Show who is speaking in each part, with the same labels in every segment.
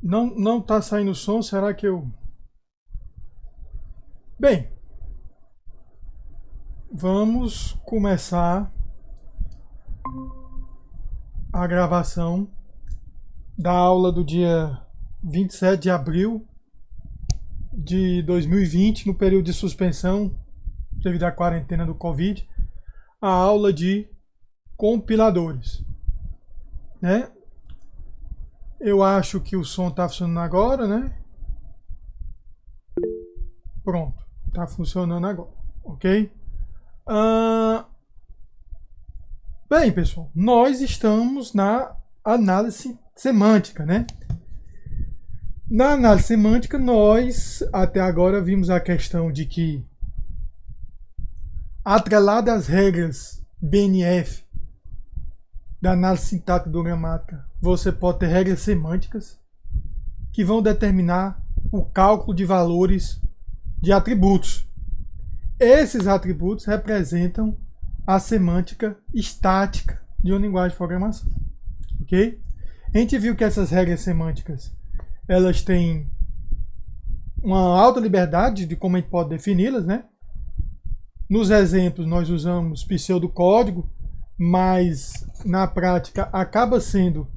Speaker 1: Não tá saindo som, será que eu... Bem, vamos começar a gravação da aula do dia 27 de abril de 2020, no período de suspensão devido à quarentena do Covid, a aula de compiladores, né? Eu acho que o som está funcionando agora, né? Pronto, está funcionando agora, ok? Bem, pessoal, nós estamos na análise semântica, né? Na análise semântica, nós até agora vimos a questão de que, atrelada às regras BNF da análise sintática e gramática, você pode ter regras semânticas que vão determinar o cálculo de valores de atributos. Esses atributos representam a semântica estática de uma linguagem de programação. Ok? A gente viu que essas regras semânticas elas têm uma alta liberdade de como a gente pode defini-las, né? Nos exemplos nós usamos pseudocódigo, mas na prática acaba sendo,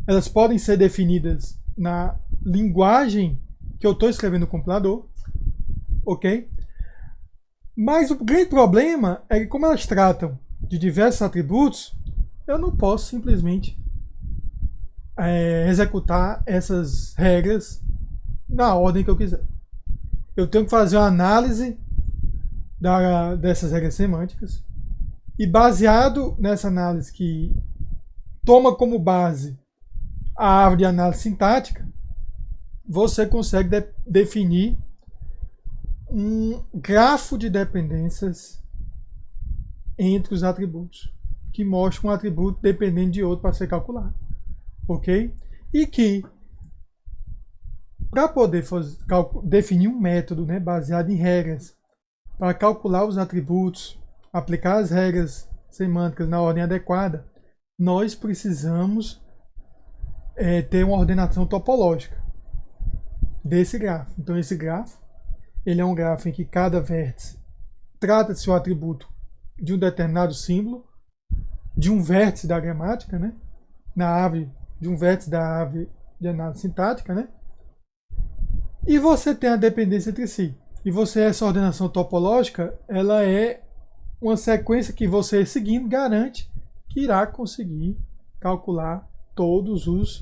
Speaker 1: elas podem ser definidas na linguagem que eu estou escrevendo no compilador, ok? Mas o grande problema é que, como elas tratam de diversos atributos, eu não posso simplesmente executar essas regras na ordem que eu quiser. Eu tenho que fazer uma análise dessas regras semânticas e, baseado nessa análise que toma como base a árvore de análise sintática, você consegue definir um grafo de dependências entre os atributos, que mostra um atributo dependendo de outro para ser calculado. Ok? E que, para poder definir um método, né, baseado em regras, para calcular os atributos, aplicar as regras semânticas na ordem adequada, nós precisamos ter uma ordenação topológica desse grafo. Então, esse grafo ele é um grafo em que cada vértice trata-se o atributo de um determinado símbolo, de um vértice da gramática, né, na árvore, de um vértice da árvore de análise sintática, né? E você tem a dependência entre si. E essa ordenação topológica, ela é uma sequência que você, seguindo, garante que irá conseguir calcular todos os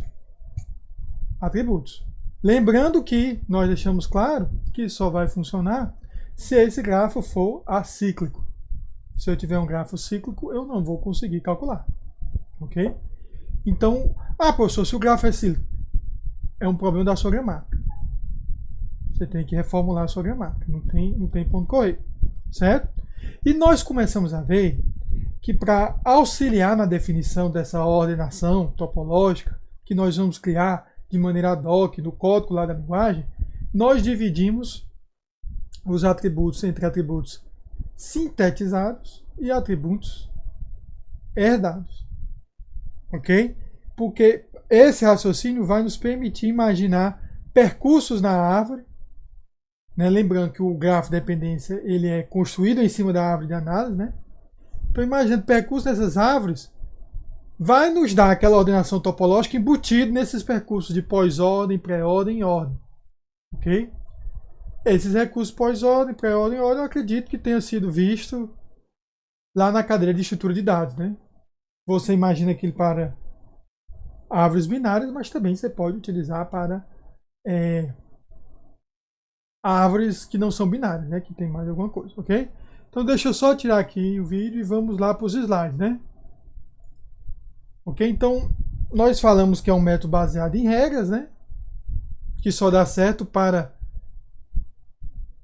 Speaker 1: atributos. Lembrando que nós deixamos claro que só vai funcionar se esse grafo for acíclico. Se eu tiver um grafo cíclico, eu não vou conseguir calcular. Ok? Então, professor, se o grafo é cíclico, é um problema da sua gramática. Você tem que reformular a sua gramática. Não tem ponto correr. Certo? E nós começamos a ver que, para auxiliar na definição dessa ordenação topológica, que nós vamos criar de maneira ad hoc do código lá da linguagem, nós dividimos os atributos entre atributos sintetizados e atributos herdados. Ok? Porque esse raciocínio vai nos permitir imaginar percursos na árvore, né? Lembrando que o grafo de dependência ele é construído em cima da árvore de análise, né? Então, imaginando percursos dessas árvores, vai nos dar aquela ordenação topológica embutida nesses percursos de pós-ordem, pré-ordem e ordem. Ok? Esses recursos pós-ordem, pré-ordem e ordem, eu acredito que tenha sido visto lá na cadeira de estrutura de dados, né? Você imagina aquilo para árvores binárias, mas também você pode utilizar para árvores que não são binárias, né? Que tem mais alguma coisa, ok? Então deixa eu só tirar aqui o vídeo e vamos lá para os slides, né? Ok? Então nós falamos que é um método baseado em regras, né? Que só dá certo para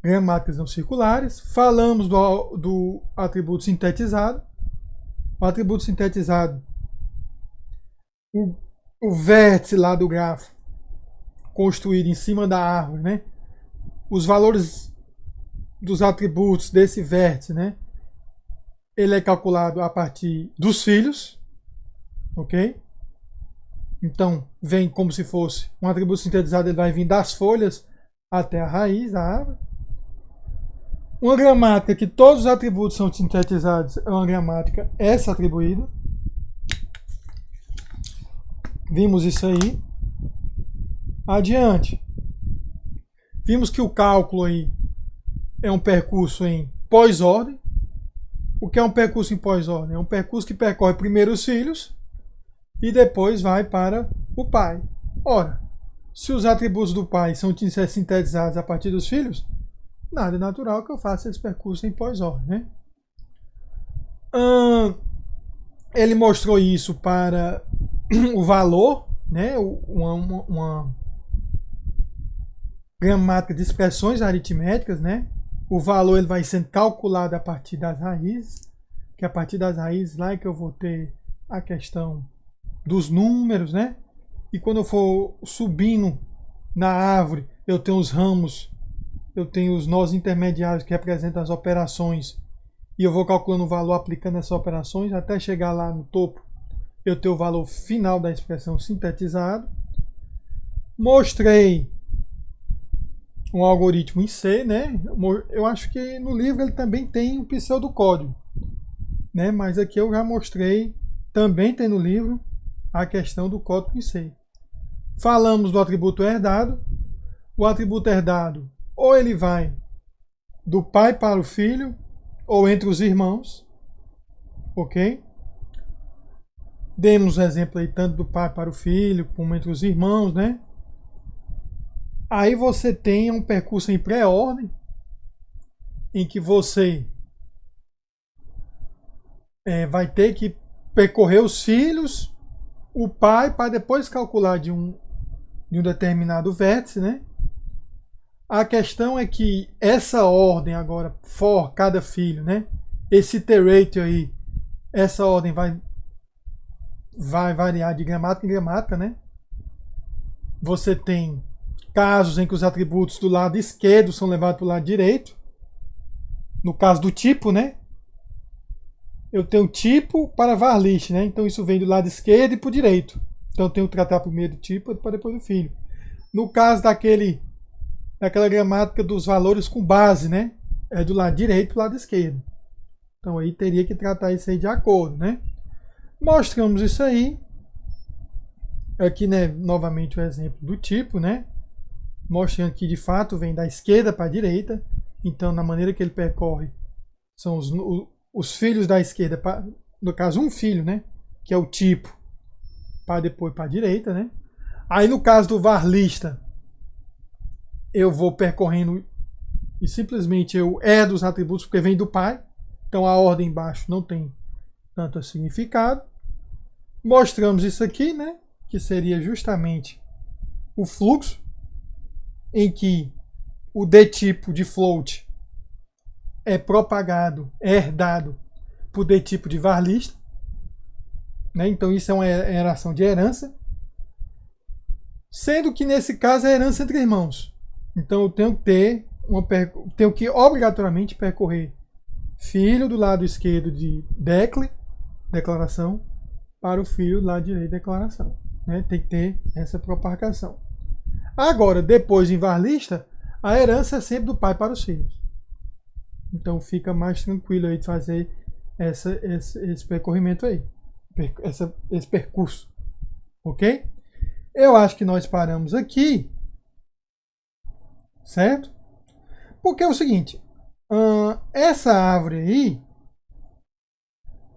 Speaker 1: gramáticas não circulares. Falamos do atributo sintetizado. O atributo sintetizado, o vértice lá do grafo, construído em cima da árvore, né? Os valores dos atributos desse vértice, né? ele é calculado a partir dos filhos, ok? Então, vem como se fosse um atributo sintetizado, ele vai vir das folhas até a raiz da árvore. Uma gramática que todos os atributos são sintetizados é uma gramática S atribuída. Vimos isso aí. Adiante. Vimos que o cálculo aí é um percurso em pós-ordem. O que é um percurso em pós-ordem? É um percurso que percorre primeiro os filhos e depois vai para o pai. Ora, se os atributos do pai são sintetizados a partir dos filhos, nada é natural que eu faça esse percurso em pós-ordem, né? Ele mostrou isso para o valor, né? Uma gramática de expressões aritméticas, né? O valor ele vai sendo calculado a partir das raízes, que a partir das raízes lá é que eu vou ter a questão dos números, né? E quando eu for subindo na árvore, eu tenho os ramos, eu tenho os nós intermediários que representam as operações, e eu vou calculando o valor aplicando essas operações até chegar lá no topo, eu tenho o valor final da expressão sintetizado. Mostrei um algoritmo em C, né? Eu acho que no livro ele também tem um pseudocódigo, né? Mas aqui eu já mostrei, também tem no livro, a questão do código em C. Falamos do atributo herdado. O atributo herdado, ou ele vai do pai para o filho, ou entre os irmãos, ok? Demos um exemplo aí tanto do pai para o filho, como entre os irmãos, né? Aí você tem um percurso em pré-ordem, em que você vai ter que percorrer os filhos, o pai, para depois calcular de um determinado vértice, né? A questão é que essa ordem agora, for cada filho, né? Esse iteratio aí, essa ordem vai variar de gramática em gramática, né? Você tem casos em que os atributos do lado esquerdo são levados para o lado direito. No caso do tipo, né? Eu tenho tipo para var list, né? Então isso vem do lado esquerdo e para o direito. Então eu tenho que tratar primeiro do tipo para depois do filho. No caso daquela gramática dos valores com base, né? É do lado direito para o lado esquerdo. Então aí teria que tratar isso aí de acordo, né? Mostramos isso aí. Aqui, né, novamente o exemplo do tipo, né? Mostrando que de fato vem da esquerda para a direita. Então, na maneira que ele percorre, são os filhos da esquerda, no caso um filho, né? Que é o tipo, para depois para a direita, né? Aí no caso do var lista, eu vou percorrendo e simplesmente eu herdo os atributos porque vem do pai. Então a ordem embaixo não tem tanto significado. Mostramos isso aqui, né? Que seria justamente o fluxo, em que o D tipo de float é propagado, é herdado por D tipo de var lista, né? Então isso é uma relação de herança, sendo que nesse caso é herança entre irmãos. Então eu tenho que obrigatoriamente percorrer filho do lado esquerdo de declaração, para o filho do lado direito de declaração, né? Tem que ter essa propagação. Agora, depois em var lista, a herança é sempre do pai para os filhos. Então fica mais tranquilo aí de fazer esse percorrimento aí, esse percurso, ok? Eu acho que nós paramos aqui, certo? Porque é o seguinte, essa árvore aí,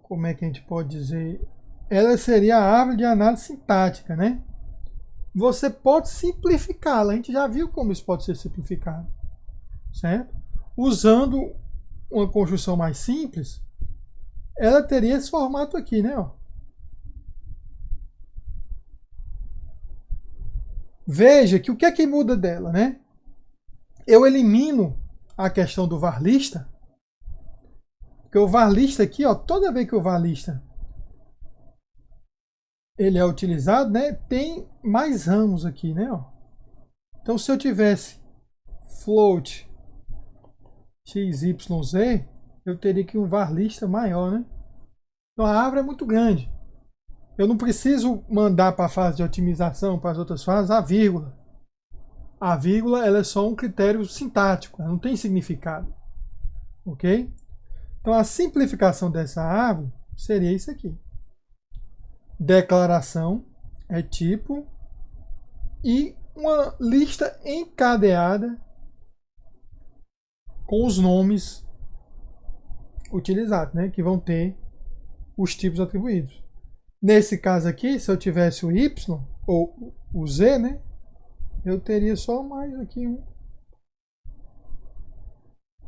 Speaker 1: como é que a gente pode dizer? Ela seria a árvore de análise sintática, né? Você pode simplificá-la, a gente já viu como isso pode ser simplificado, certo? Usando uma construção mais simples, ela teria esse formato aqui, né? Ó. Veja que o que é que muda dela, né? Eu elimino a questão do var lista, porque o var lista aqui, ó, toda vez que o var lista ele é utilizado, né, tem mais ramos aqui, né? Ó. Então, se eu tivesse float xyz, eu teria que um var lista maior, né? Então a árvore é muito grande. Eu não preciso mandar para a fase de otimização, para as outras fases, a vírgula. A vírgula ela é só um critério sintático, ela não tem significado. Ok? Então a simplificação dessa árvore seria isso aqui. Declaração é tipo e uma lista encadeada com os nomes utilizados, né? Que vão ter os tipos atribuídos. Nesse caso aqui, se eu tivesse o Y ou o Z, né? Eu teria só mais aqui um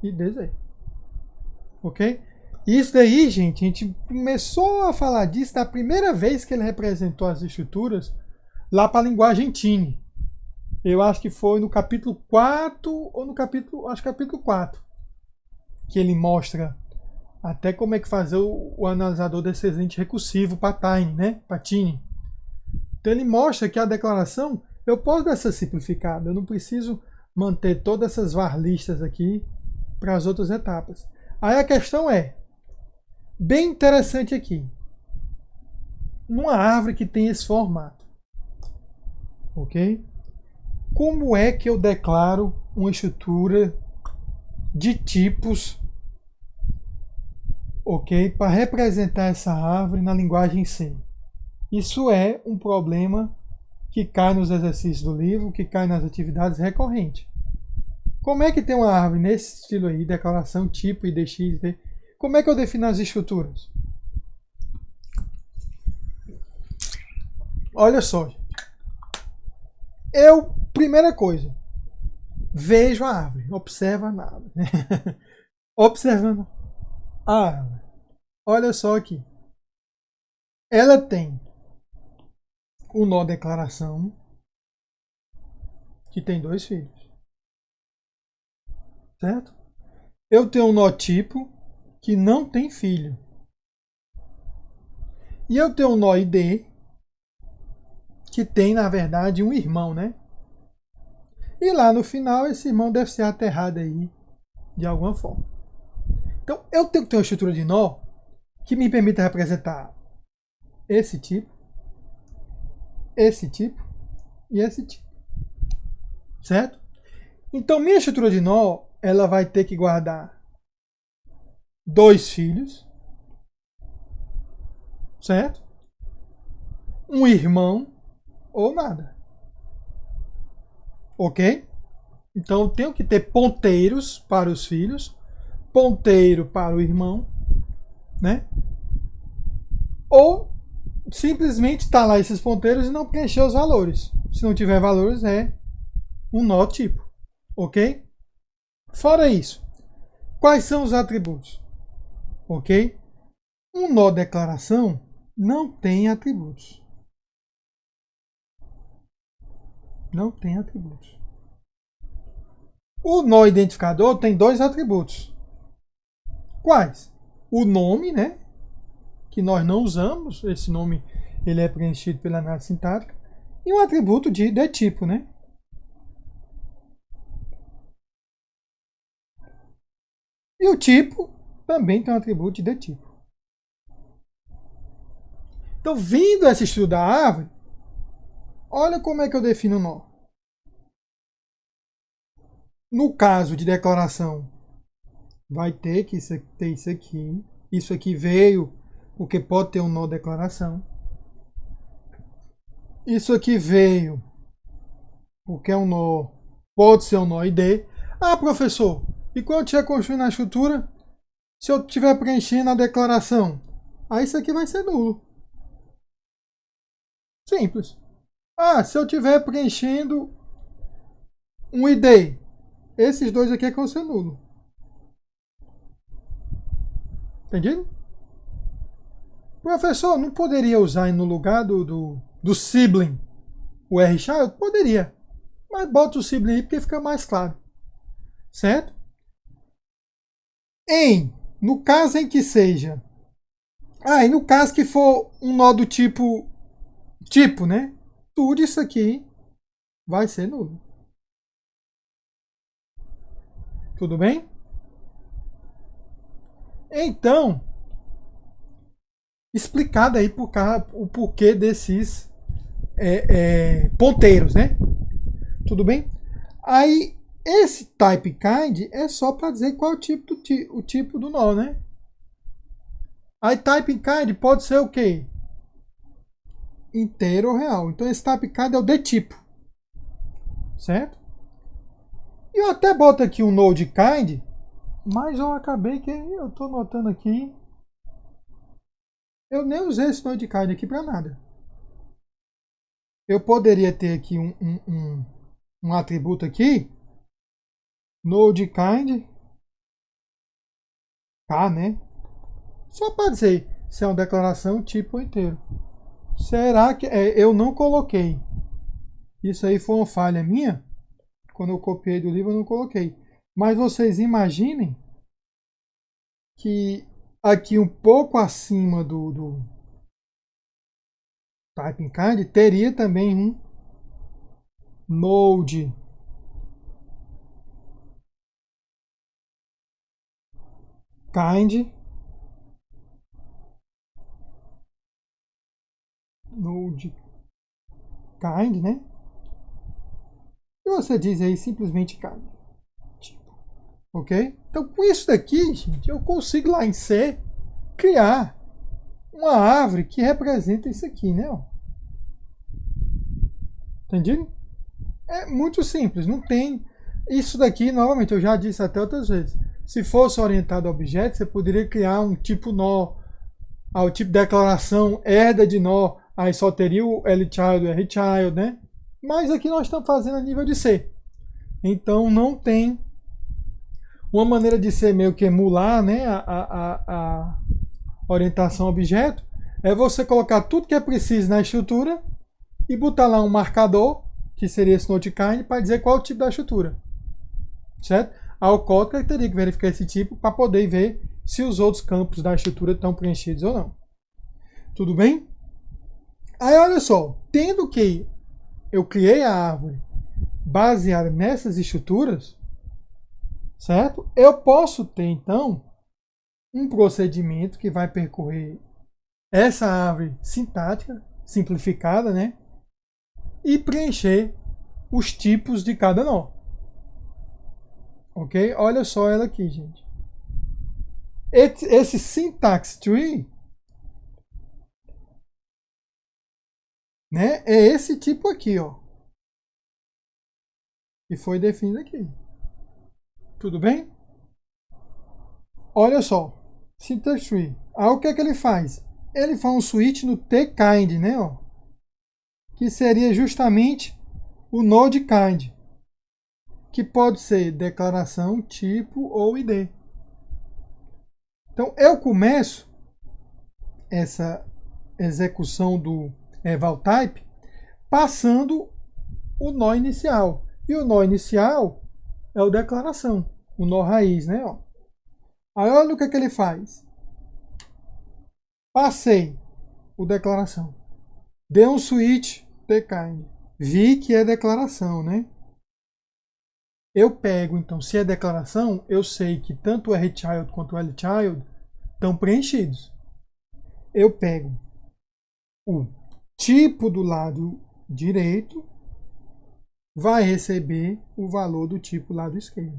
Speaker 1: IDZ. Ok? Isso daí, gente, a gente começou a falar disso da primeira vez que ele representou as estruturas lá para a linguagem Tiny. Eu acho que foi no capítulo 4 ou no capítulo, acho que capítulo 4, que ele mostra até como é que fazer o analisador descendente recursivo para Tiny, né? Para Tiny. Então ele mostra que a declaração, eu posso dar essa simplificada, eu não preciso manter todas essas var listas aqui para as outras etapas. Aí a questão é, bem interessante aqui, numa árvore que tem esse formato, ok? Como é que eu declaro uma estrutura de tipos, ok, para representar essa árvore na linguagem C? Isso é um problema que cai nos exercícios do livro, que cai nas atividades recorrentes. Como é que tem uma árvore nesse estilo aí, declaração, tipo, IDX, ID? Como é que eu defino as estruturas? Olha só, gente. Primeira coisa, vejo a árvore, observa a árvore. Observando a árvore. Olha só aqui. Ela tem o nó declaração, que tem 2 filhos. Certo? Eu tenho um nó tipo, que não tem filho. E eu tenho um nó ID, que tem, na verdade, um irmão, né? E lá no final, esse irmão deve ser aterrado aí, de alguma forma. Então, eu tenho que ter uma estrutura de nó que me permita representar esse tipo e esse tipo. Certo? Então, minha estrutura de nó, ela vai ter que guardar 2 filhos, certo? Um irmão ou nada. Ok? Então, eu tenho que ter ponteiros para os filhos, ponteiro para o irmão, né? Ou simplesmente tá lá esses ponteiros e não preencher os valores. Se não tiver valores, é um nó tipo. Ok? Fora isso, quais são os atributos? Ok? Um nó declaração não tem atributos. Não tem atributos. O nó identificador tem 2 atributos. Quais? O nome, né? Que nós não usamos. Esse nome ele é preenchido pela análise sintática. E um atributo de tipo, né? E o tipo também tem um atributo de tipo. Então, vindo esse estudo da árvore, olha como é que eu defino o nó. No caso de declaração, vai ter que ter isso aqui. Isso aqui veio porque pode ter um nó declaração. Isso aqui veio porque é um nó, pode ser um nó ID. Ah, professor, e quando eu estiver construindo a estrutura, se eu estiver preenchendo a declaração, aí isso aqui vai ser nulo. Simples. Ah, se eu estiver preenchendo um ID, esses dois aqui é que vão ser nulo. Entendido? Professor, não poderia usar no lugar do sibling o R-child? Poderia. Mas bota o sibling aí porque fica mais claro. Certo? No caso em que seja. E no caso que for um nó do tipo, né? Tudo isso aqui vai ser nulo. Tudo bem? Então, explicado aí o porquê desses ponteiros, né? Tudo bem? Aí, esse type kind é só para dizer qual é o tipo do nó, né? Aí, type kind pode ser o quê? Inteiro ou real. Então, esse type kind é o de tipo. Certo? E eu até boto aqui um node kind, mas eu acabei que eu estou notando aqui. Eu nem usei esse node kind aqui para nada. Eu poderia ter aqui um atributo aqui, node kind, tá, né? Só para dizer se é uma declaração tipo inteiro. Será que eu não coloquei? Isso aí foi uma falha minha. Quando eu copiei do livro eu não coloquei. Mas vocês imaginem que aqui um pouco acima do typing kind teria também um node kind, node kind, né? E você diz aí simplesmente kind. Ok? Então com isso daqui, gente, eu consigo lá em C criar uma árvore que representa isso aqui, né? Entendido? É muito simples, não tem. Isso daqui, novamente, eu já disse até outras vezes. Se fosse orientado a objetos, você poderia criar um tipo nó, o tipo de declaração herda de nó, aí só teria o L-child e o R-child, né? Mas aqui nós estamos fazendo a nível de C. Então não tem uma maneira de ser meio que emular, né, a orientação objeto, é você colocar tudo que é preciso na estrutura e botar lá um marcador, que seria esse node kind, para dizer qual é o tipo da estrutura. Certo? A Kotlin teria que verificar esse tipo para poder ver se os outros campos da estrutura estão preenchidos ou não. Tudo bem? Aí olha só, tendo que eu criei a árvore baseada nessas estruturas, certo? Eu posso ter então um procedimento que vai percorrer essa árvore sintática simplificada, né? E preencher os tipos de cada nó. Ok? Olha só ela aqui, gente. Esse syntax tree, né? É esse tipo aqui, ó. Que foi definido aqui. Tudo bem? Olha só. Syntax tree. Aí o que é que ele faz? Ele faz um switch no tkind, né? Ó, que seria justamente o node kind, que pode ser declaração, tipo ou ID. Então eu começo essa execução do eval type passando o nó inicial. E o nó inicial é o declaração, o nó raiz, né? Ó. Aí olha o que ele faz. Passei o declaração. Dei um switch tkind. Vi que é declaração, né? Eu pego, então, se é declaração, eu sei que tanto o R-child quanto o L-child estão preenchidos. Eu pego o tipo do lado direito, vai receber o valor do tipo lado esquerdo.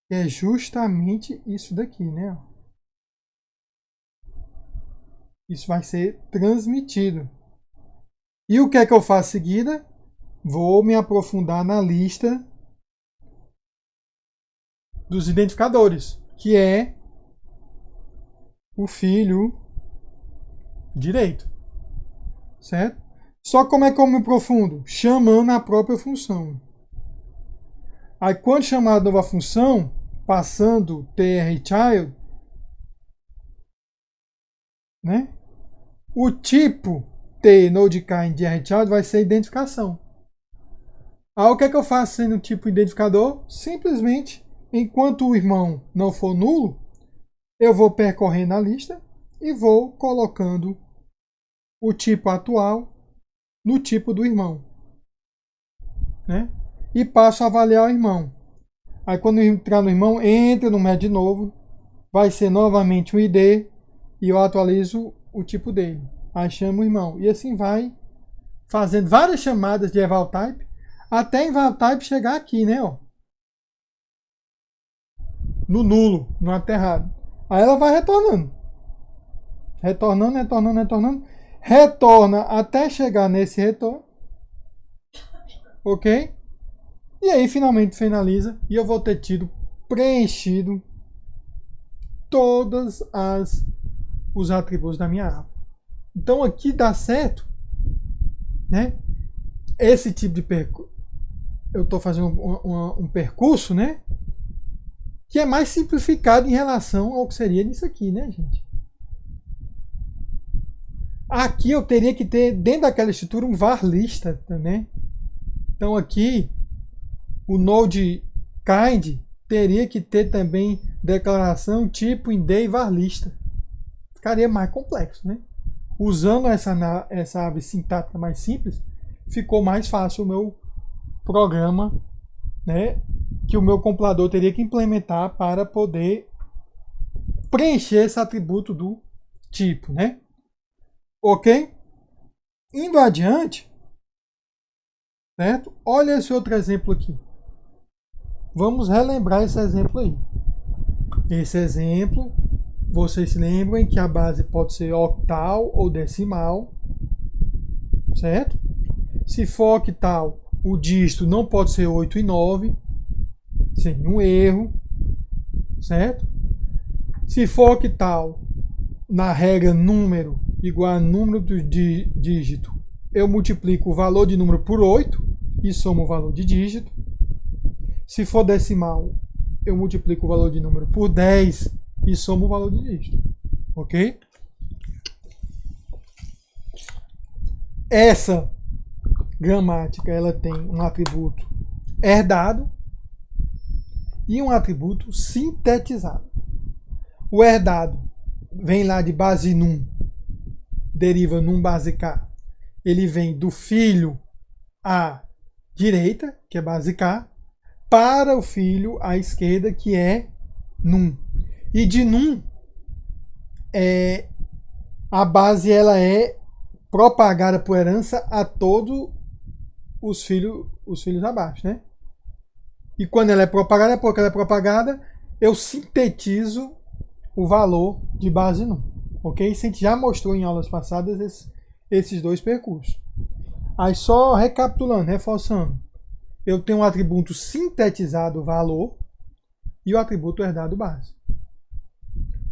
Speaker 1: É justamente isso daqui, né? Isso vai ser transmitido. E o que é que eu faço em seguida? Vou me aprofundar na lista dos identificadores, que é o filho direito. Certo? Só como é que eu me aprofundo? Chamando a própria função. Aí quando chamar a nova função, passando trchild, né? O tipo t nodekind de rchild vai ser identificação. Aí o que é que eu faço sendo tipo identificador? Simplesmente, enquanto o irmão não for nulo, eu vou percorrendo a lista e vou colocando o tipo atual no tipo do irmão, né? E passo a avaliar o irmão. Aí quando entrar no irmão, entra no médio de novo vai ser novamente um ID e eu atualizo o tipo dele. Aí chamo o irmão. E assim vai fazendo várias chamadas de eval type até eval type chegar aqui, né? Ó, no nulo, no aterrado. Aí ela vai retornando. Retornando, retornando, retornando. Retorna até chegar nesse retorno. Ok? E aí finalmente finaliza e eu vou ter tido preenchido todos os atributos da minha árvore. Então aqui dá certo, né? Esse tipo de percurso, eu estou fazendo um percurso, né? Que é mais simplificado em relação ao que seria nisso aqui, né, gente? Aqui eu teria que ter, dentro daquela estrutura, um var lista também. Então aqui, o node kind teria que ter também declaração tipo id e var lista. Ficaria mais complexo, né? Usando essa árvore sintática mais simples, ficou mais fácil o meu programa, né? Que o meu compilador teria que implementar para poder preencher esse atributo do tipo, né? Ok? Indo adiante, certo? Olha esse outro exemplo aqui. Vamos relembrar esse exemplo aí. Esse exemplo, vocês se lembram que a base pode ser octal ou decimal, certo? Se for octal, o dígito não pode ser 8 e 9, sem nenhum erro, certo? Se for octal, na regra número igual a número do dígito, eu multiplico o valor de número por 8 e somo o valor de dígito. Se for decimal, eu multiplico o valor de número por 10 e somo o valor de dígito. Ok? Essa gramática ela tem um atributo herdado e um atributo sintetizado. O herdado vem lá de base num, deriva num base k. Ele vem do filho à direita, que é base k, para o filho à esquerda, que é num. E de num, a base ela é propagada por herança a todos os filhos abaixo, né? E quando ela é propagada, porque ela é propagada, eu sintetizo o valor de base num. Ok? Isso a gente já mostrou em aulas passadas esses dois percursos. Aí só recapitulando, reforçando. Eu tenho um atributo sintetizado valor e o atributo herdado base.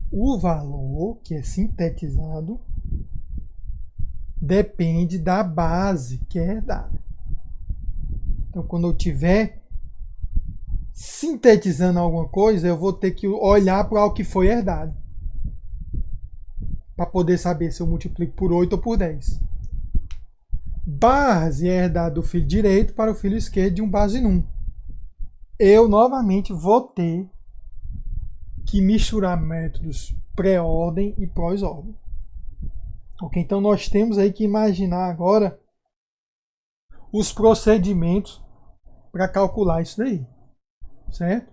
Speaker 1: O valor que é sintetizado depende da base que é herdada. Então, quando eu estiver sintetizando alguma coisa, eu vou ter que olhar para o que foi herdado, para poder saber se eu multiplico por 8 ou por 10. Base é herdado do filho direito para o filho esquerdo de um base num. Eu, novamente, vou ter que misturar métodos pré-ordem e pós-ordem. Ok? Então, nós temos aí que imaginar agora os procedimentos para calcular isso daí. Certo?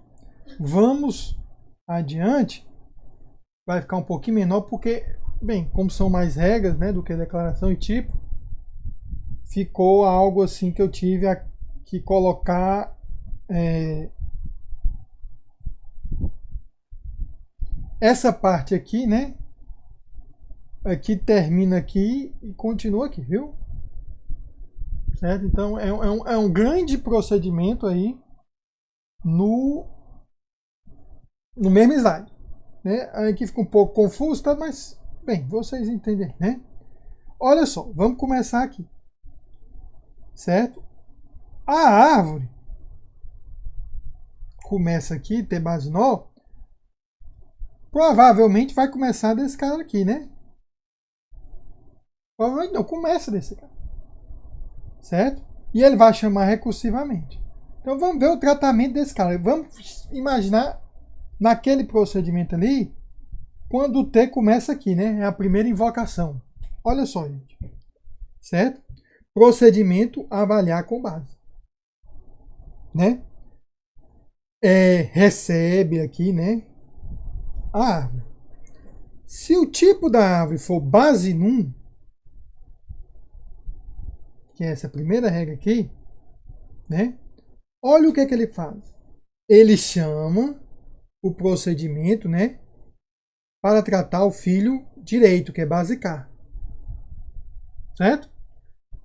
Speaker 1: Vamos adiante. Vai ficar um pouquinho menor porque, bem, como são mais regras, né, do que declaração e tipo, ficou algo assim que eu tive que colocar essa parte aqui, né? Aqui termina aqui e continua aqui, viu? Certo? Então é um grande procedimento aí no mesmo slide. Né? Aqui fica um pouco confuso, tá? Mas, bem, vocês entendem, né? Olha só, vamos começar aqui. Certo? A árvore começa aqui, tem base nó, provavelmente vai começar desse cara aqui, né? Provavelmente não, começa desse cara. Certo? E ele vai chamar recursivamente. Então vamos ver o tratamento desse cara. Vamos imaginar naquele procedimento ali, quando o T começa aqui, né? É a primeira invocação. Olha só, gente. Certo? Procedimento avaliar com base. Né? Recebe aqui, né? a árvore. Se o tipo da árvore for base num, que é essa primeira regra aqui, né? Olha o que é que ele faz. Ele chama o procedimento, né, para tratar o filho direito, que é base K. Certo?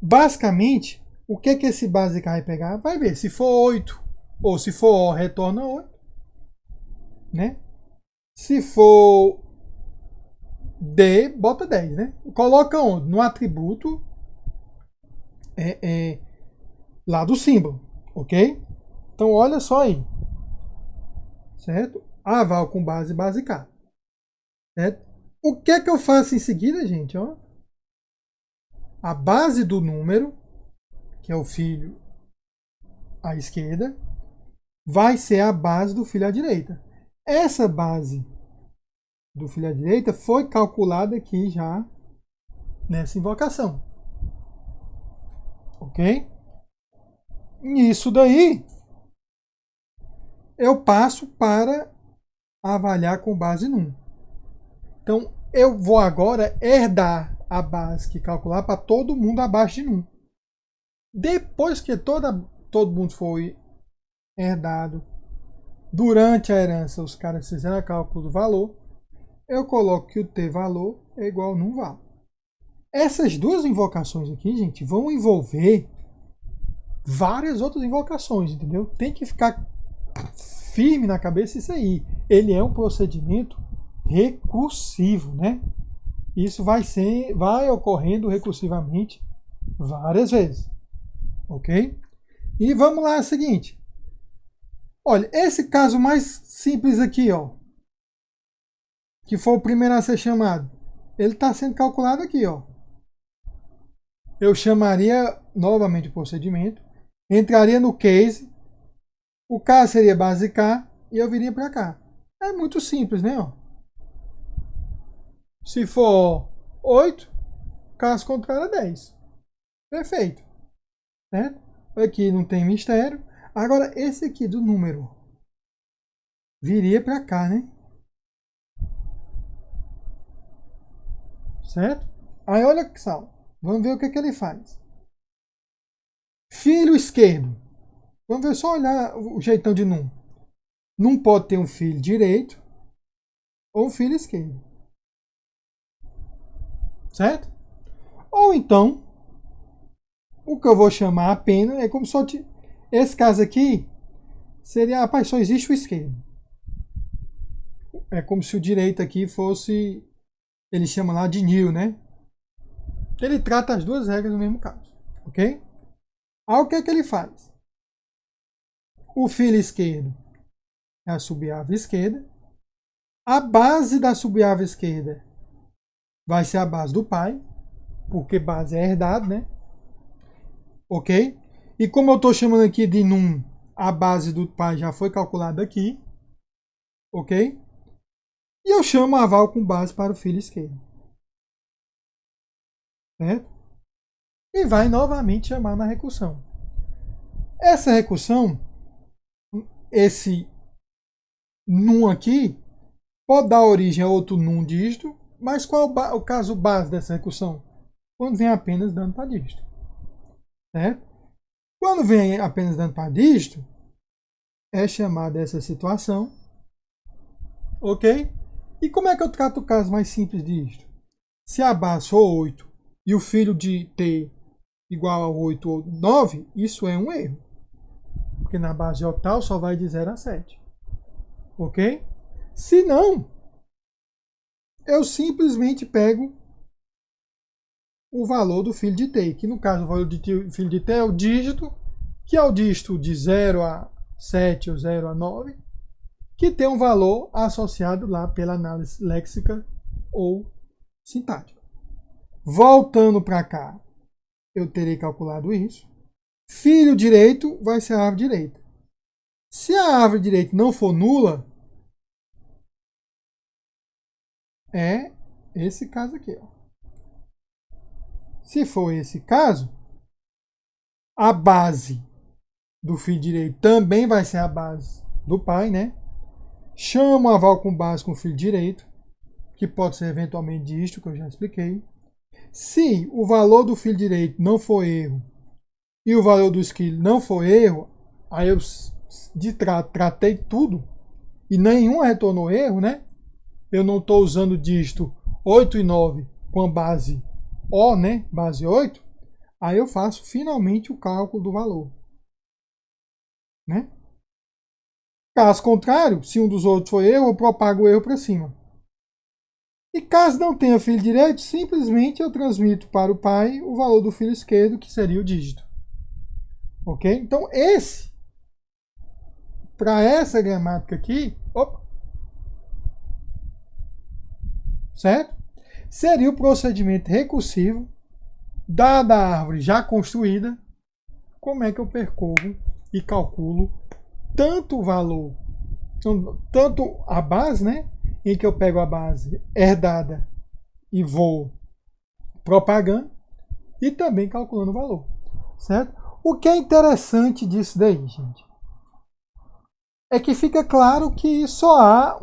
Speaker 1: Basicamente, o que é que esse base K vai pegar? Vai ver se for 8 ou se for O, retorna 8, né? Se for D, bota 10, né? Coloca onde? No atributo lá do símbolo, ok? Então olha só aí, certo? Aval com base K, certo? O que é que eu faço em seguida, gente? Ó, a base do número, que é o filho à esquerda, vai ser a base do filho à direita. Essa base do filho à direita foi calculada aqui já nessa invocação, ok? Isso daí eu passo para avaliar com base num. Então eu vou agora herdar a base que calcular para todo mundo abaixo de num. Depois que todo mundo foi herdado, durante a herança os caras fizeram o cálculo do valor, eu coloco que o t valor é igual a num val. Essas duas invocações aqui, gente, vão envolver várias outras invocações, entendeu? Tem que ficar firme na cabeça isso aí. Ele é um procedimento recursivo, né? Isso vai ocorrendo recursivamente várias vezes, ok? E vamos lá, é o seguinte. Olha, esse caso mais simples aqui, ó, que foi o primeiro a ser chamado, ele está sendo calculado aqui, ó. Eu chamaria novamente o procedimento, entraria no case, o K seria base K e eu viria para cá. É muito simples, né? Ó. Se for 8, caso contrário é 10. Perfeito. Certo? Aqui não tem mistério. Agora, esse aqui do número viria para cá, né? Certo? Aí olha que sal. Vamos ver o que, que ele faz. Filho esquerdo. Vamos ver só olhar o jeitão de num. Não pode ter um filho direito ou um filho esquerdo. Certo? Ou então, o que eu vou chamar apenas é como só esse caso aqui seria, rapaz, só existe o esquerdo. É como se o direito aqui fosse, ele chama lá de nil, né? Ele trata as duas regras no mesmo caso, ok? Aí o que é que ele faz? O filho esquerdo é a subárvore esquerda. A base da subárvore esquerda vai ser a base do pai, porque base é herdado, né? Ok? E como eu estou chamando aqui de num, a base do pai já foi calculada aqui, ok? E eu chamo a aval com base para o filho esquerdo. Certo? E vai novamente chamar na recursão. Essa recursão, esse num aqui, pode dar origem a outro num dígito, mas qual é o caso base dessa recursão? Quando vem apenas dando para dígito. Certo? Quando vem apenas dando para dígito, é chamada essa situação, ok? E como é que eu trato o caso mais simples disto? Se a base for 8 e o filho de t igual a 8 ou 9, isso é um erro. Porque na base octal só vai de 0 a 7. Ok? Se não, eu simplesmente pego o valor do filho de t, que no caso o valor do filho de t é o dígito, que é o dígito de 0 a 7 ou 0 a 9, que tem um valor associado lá pela análise léxica ou sintática. Voltando para cá, eu terei calculado isso. Filho direito vai ser a árvore direita. Se a árvore direita não for nula, é esse caso aqui. Ó. Se for esse caso, a base do filho direito também vai ser a base do pai, né? chamo a val com base com filho direito, que pode ser eventualmente disto, que eu já expliquei. Se o valor do filho direito não for erro e o valor do esquilo não for erro, aí eu tratei tudo e nenhum retornou erro, né? Eu não estou usando disto 8 e 9 com a base O, né? Base 8. Aí eu faço finalmente o cálculo do valor, né? Caso contrário, se um dos outros for erro, eu propago o erro para cima. E caso não tenha filho direito, simplesmente eu transmito para o pai o valor do filho esquerdo, que seria o dígito. Ok? Então, para essa gramática aqui, certo? Seria o procedimento recursivo, dada a árvore já construída, como é que eu percorro e calculo tanto o valor, tanto a base, né? Em que eu pego a base herdada e vou propagando, e também calculando o valor, certo? O que é interessante disso daí, gente, é que fica claro que só há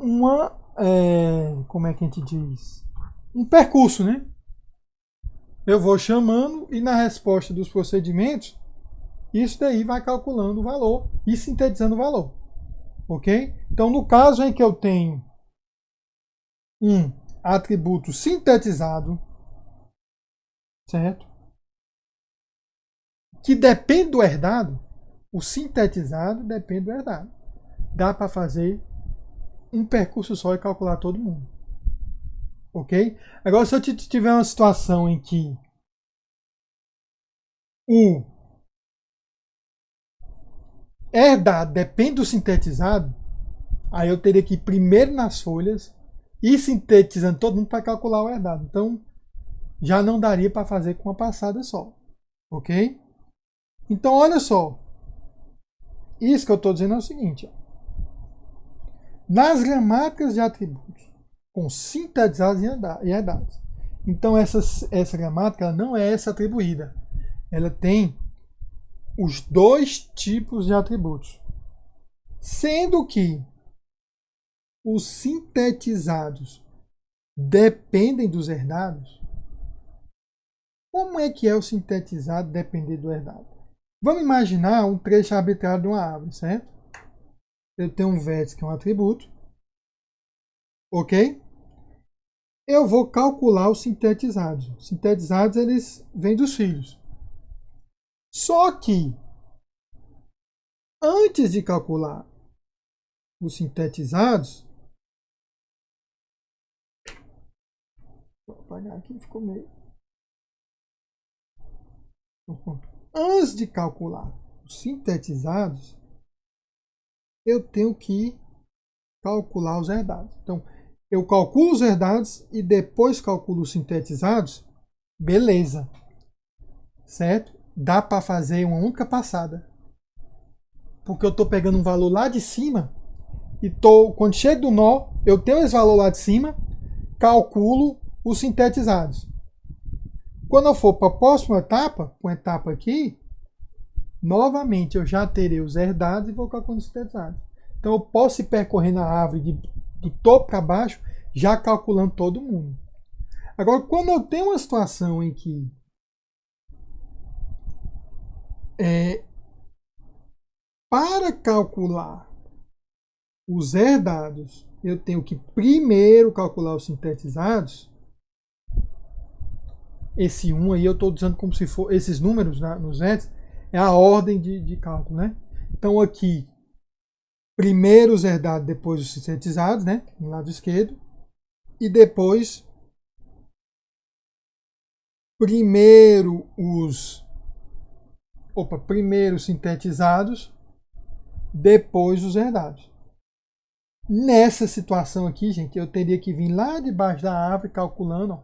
Speaker 1: como é que a gente diz? Um percurso, né? Eu vou chamando e na resposta dos procedimentos, isso daí vai calculando o valor e sintetizando o valor, ok? Então, no caso em que eu tenho um atributo sintetizado, certo? Que depende do herdado, o sintetizado depende do herdado. Dá para fazer um percurso só e calcular todo mundo. Ok? Agora, se eu tiver uma situação em que o herdado depende do sintetizado, aí eu teria que ir primeiro nas folhas e sintetizando todo mundo para calcular o herdado. Então, já não daria para fazer com uma passada só. Ok? Então, olha só. Isso que eu estou dizendo é o seguinte. Ó. Nas gramáticas de atributos, com sintetizados e herdados. Então, essa gramática ela não é essa atribuída. Ela tem os dois tipos de atributos. Sendo que os sintetizados dependem dos herdados. Como é que é o sintetizado depender do herdado? Vamos imaginar um trecho arbitrário de uma árvore, certo? Eu tenho um vértice que é um atributo. Ok? Eu vou calcular os sintetizados. Os sintetizados, eles vêm dos filhos. Só que, antes de calcular os sintetizados, vou apagar aqui, ficou meio. Antes de calcular os sintetizados, eu tenho que calcular os herdados. Então, eu calculo os herdados e depois calculo os sintetizados. Beleza. Certo? Dá para fazer uma única passada. Porque eu estou pegando um valor lá de cima e quando chego do nó, eu tenho esse valor lá de cima, calculo os sintetizados. Quando eu for para a próxima etapa, com a etapa aqui, novamente eu já terei os herdados e vou calculando os sintetizados. Então eu posso ir percorrendo a árvore de topo para baixo, já calculando todo mundo. Agora, quando eu tenho uma situação em que para calcular os herdados, eu tenho que primeiro calcular os sintetizados. Esse 1 aí eu estou usando como se for esses números nos vértices, é a ordem de cálculo, né? Então aqui, primeiro os herdados, depois os sintetizados, né? No lado esquerdo. E depois, primeiro os sintetizados, depois os herdados. Nessa situação aqui, gente, eu teria que vir lá debaixo da árvore calculando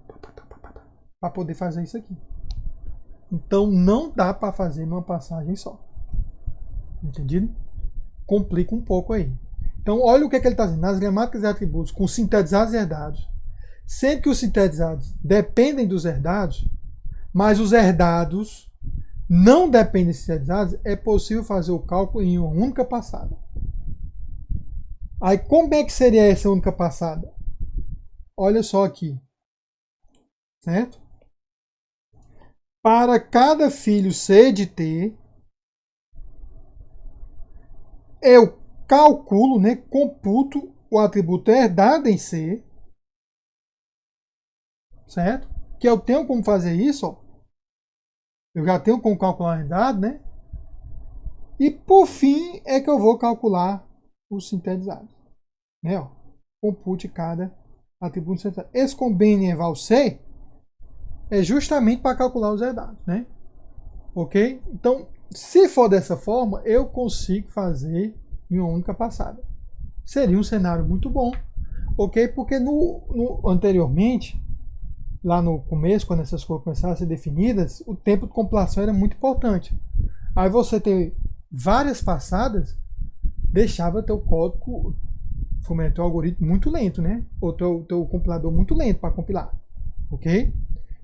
Speaker 1: para poder fazer isso aqui. Então não dá para fazer numa passagem só. Entendido? Complica um pouco aí. Então olha o que ele está dizendo. Nas gramáticas e atributos com sintetizados e herdados, sempre que os sintetizados dependem dos herdados, mas os herdados não dependem dos sintetizados, é possível fazer o cálculo em uma única passada. Aí como é que seria essa única passada? Olha só aqui, certo? Para cada filho C de T, eu calculo, né, computo o atributo herdado em C, certo? Que eu tenho como fazer isso, ó. Eu já tenho como calcular herdado, né? E por fim é que eu vou calcular os sintetizados, né? Ó, compute cada atributo sintetizado. Esse combine eval C é justamente para calcular os herdados, né? Ok? Então, se for dessa forma, eu consigo fazer em uma única passada. Seria um cenário muito bom, ok? Porque anteriormente, lá no começo, quando essas coisas começaram a ser definidas, o tempo de compilação era muito importante. Aí você ter várias passadas deixava teu código, teu algoritmo muito lento, né? Ou teu compilador muito lento para compilar, ok?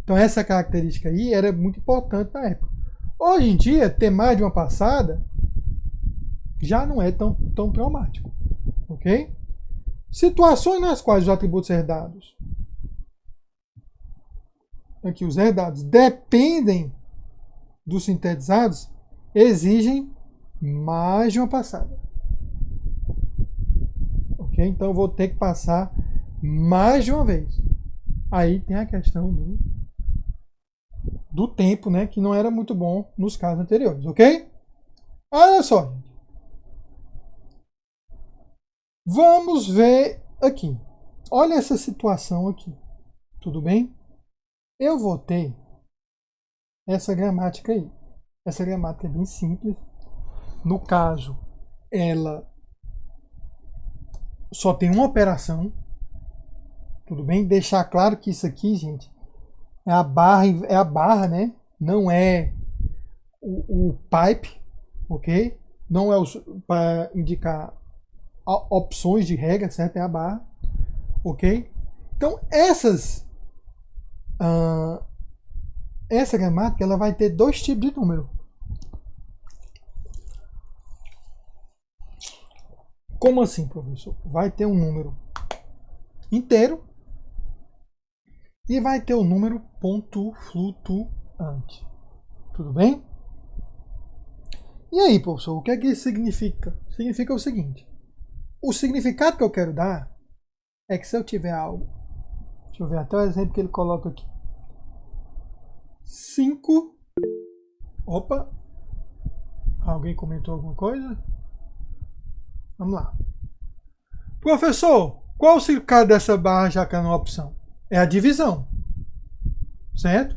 Speaker 1: Então essa característica aí era muito importante na época. Hoje em dia, ter mais de uma passada já não é tão traumático, ok? Situações nas quais os atributos herdados, aqui os herdados dependem dos sintetizados, exigem mais de uma passada. Ok? Então eu vou ter que passar mais de uma vez. Aí tem a questão do tempo, né, que não era muito bom nos casos anteriores, ok? Olha só, gente. Vamos ver aqui. Olha essa situação aqui. Tudo bem? Eu vou ter essa gramática aí. Essa gramática é bem simples. No caso, ela só tem uma operação. Tudo bem? Deixar claro que isso aqui, gente, é a barra, né? Não é o pipe, ok? Não é para indicar opções de regra, certo? É a barra, ok? Então essa gramática ela vai ter dois tipos de número. Como assim, professor? Vai ter um número inteiro e vai ter o número ponto flutuante. Tudo bem? E aí, professor, o que é que isso significa? Significa o seguinte: o significado que eu quero dar é que se eu tiver algo, deixa eu ver até o exemplo que ele coloca aqui. 5. Opa! Alguém comentou alguma coisa? Vamos lá. Professor, qual o significado dessa barra já que é uma opção? É a divisão. Certo?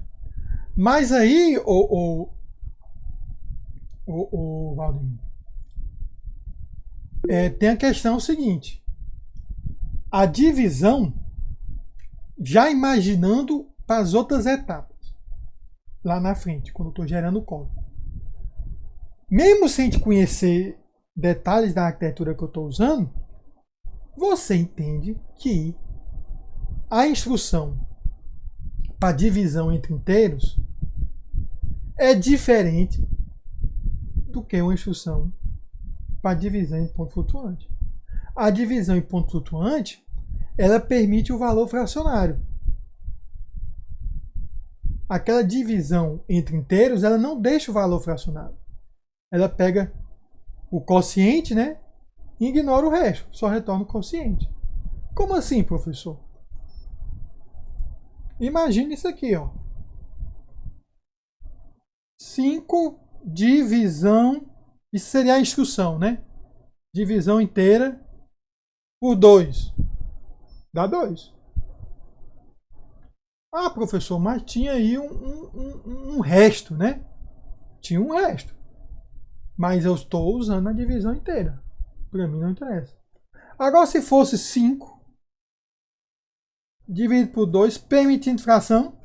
Speaker 1: Mas aí, Valdemir, tem a questão seguinte. A divisão, já imaginando para as outras etapas, lá na frente, quando eu estou gerando o código. Mesmo sem te conhecer detalhes da arquitetura que eu estou usando, você entende que a instrução para divisão entre inteiros é diferente do que uma instrução para divisão em ponto flutuante. A divisão em ponto flutuante, ela permite o valor fracionário. Aquela divisão entre inteiros, ela não deixa o valor fracionário. Ela pega o quociente, né? E ignora o resto, só retorna o quociente. Como assim, professor? Imagine isso aqui, ó. 5 divisão, isso seria a instrução, né? Divisão inteira por 2. Dá 2. Ah, professor, mas tinha aí um resto, né? Tinha um resto. Mas eu estou usando a divisão inteira. Para mim não interessa. Agora, se fosse 5 dividido por 2, permitindo fração,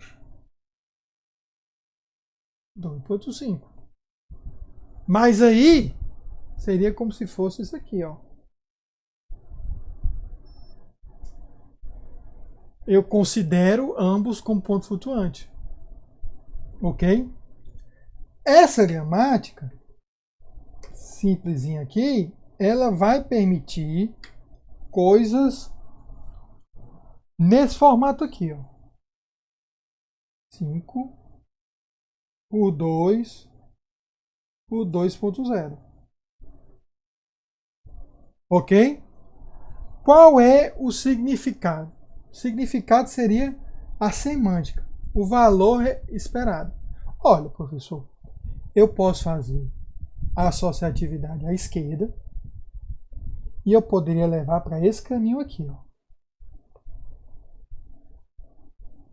Speaker 1: 2,5. Mas aí, seria como se fosse isso aqui, ó. Eu considero ambos como ponto flutuante. Ok? Essa gramática, simplesinha aqui, ela vai permitir coisas nesse formato aqui, ó. 5 por 2 por 2.0. Ok? Qual é o significado? O significado seria a semântica, o valor esperado. Olha, professor, eu posso fazer a associatividade à esquerda e eu poderia levar para esse caminho aqui, ó.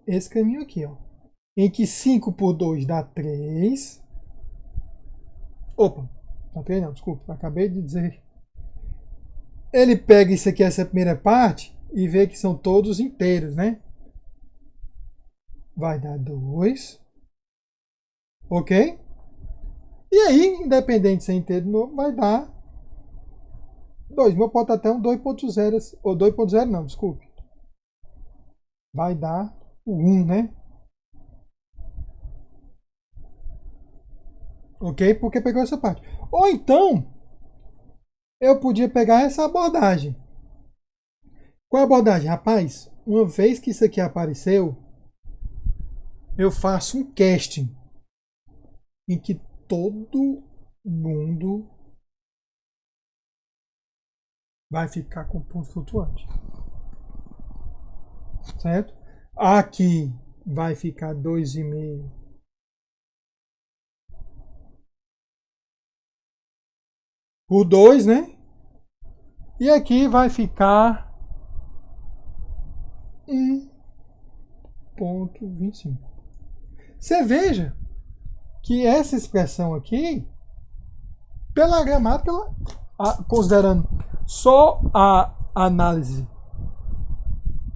Speaker 1: Esse caminho aqui, ó. Em que 5 por 2 dá 3. Opa, não 3 não, desculpa, acabei de dizer. Ele pega isso aqui, essa primeira parte, e vê que são todos inteiros, né? Vai dar 2. Ok? E aí, independente de ser inteiro novo, vai dar 2. Meu pode até um 2.0, ou 2.0 não, desculpe. Vai dar o 1, né? Ok? Porque pegou essa parte. Ou então, eu podia pegar essa abordagem. Qual é a abordagem? Rapaz, uma vez que isso aqui apareceu, eu faço um casting em que todo mundo vai ficar com ponto flutuante. Certo? Aqui vai ficar 2,5 por 2, né? E aqui vai ficar 1,25. Você veja que essa expressão aqui, pela gramática, considerando só a análise,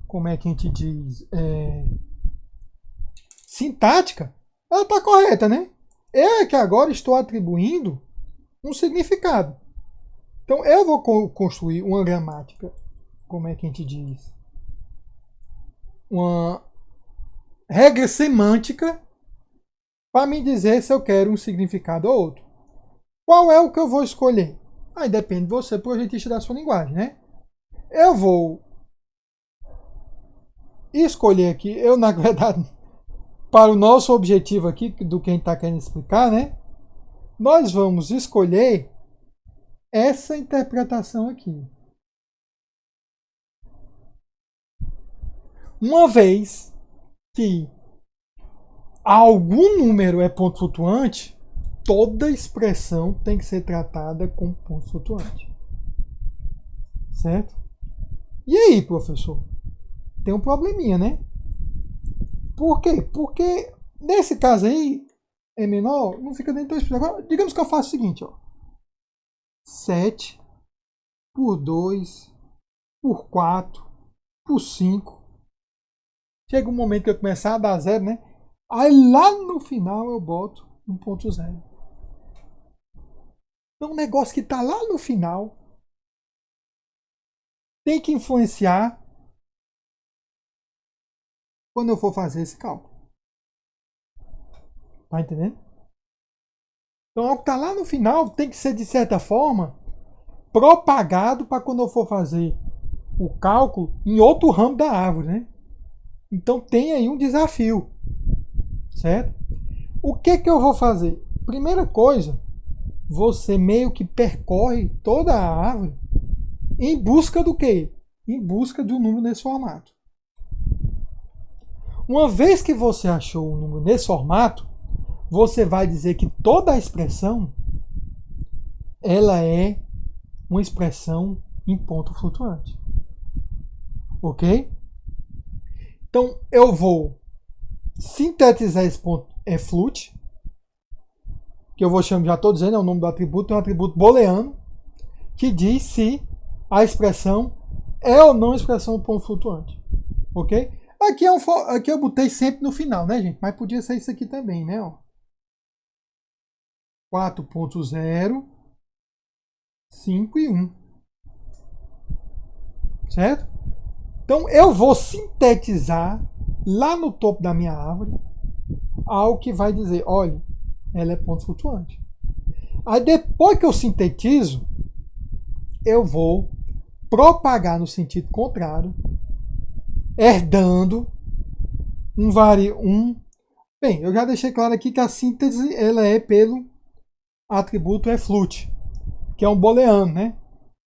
Speaker 1: como é que a gente diz, sintática, ela está correta, né? Eu é que agora estou atribuindo um significado. Então eu vou construir uma gramática, como é que a gente diz, uma regra semântica para me dizer se eu quero um significado ou outro. Qual é o que eu vou escolher? Aí depende de você, projetista da sua linguagem, né? Eu vou escolher aqui, eu na verdade, para o nosso objetivo aqui, do que a gente está querendo explicar, né? Nós vamos escolher essa interpretação aqui. Uma vez que algum número é ponto flutuante, toda expressão tem que ser tratada como ponto flutuante. Certo? E aí, professor? Tem um probleminha, né? Por quê? Porque nesse caso aí, é menor, não fica dentro do expressão. Agora, digamos que eu faço o seguinte, ó. 7 por 2 por 4 por 5. Chega um momento que eu começar a dar zero, né? Aí lá no final eu boto 1.0. Então, um negócio que está lá no final tem que influenciar quando eu for fazer esse cálculo. Tá entendendo? Então, algo que está lá no final tem que ser, de certa forma, propagado para quando eu for fazer o cálculo em outro ramo da árvore, né? Então, tem aí um desafio. Certo? O que eu vou fazer? Primeira coisa, você meio que percorre toda a árvore em busca do quê? Em busca de um número nesse formato. Uma vez que você achou um número nesse formato, você vai dizer que toda a expressão ela é uma expressão em ponto flutuante. Ok? Então eu vou sintetizar esse ponto flut, que eu vou chamar, já estou dizendo, é o nome do atributo, é um atributo booleano, que diz se a expressão é ou não expressão de ponto flutuante. Ok? Aqui eu botei sempre no final, né, gente? Mas podia ser isso aqui também, né? 4.0, 5 e 1. Certo? Então eu vou sintetizar lá no topo da minha árvore algo que vai dizer, olha, ela é ponto flutuante. Aí depois que eu sintetizo, eu vou propagar no sentido contrário, herdando Bem, eu já deixei claro aqui que a síntese ela é pelo atributo flute, que é um booleano, né?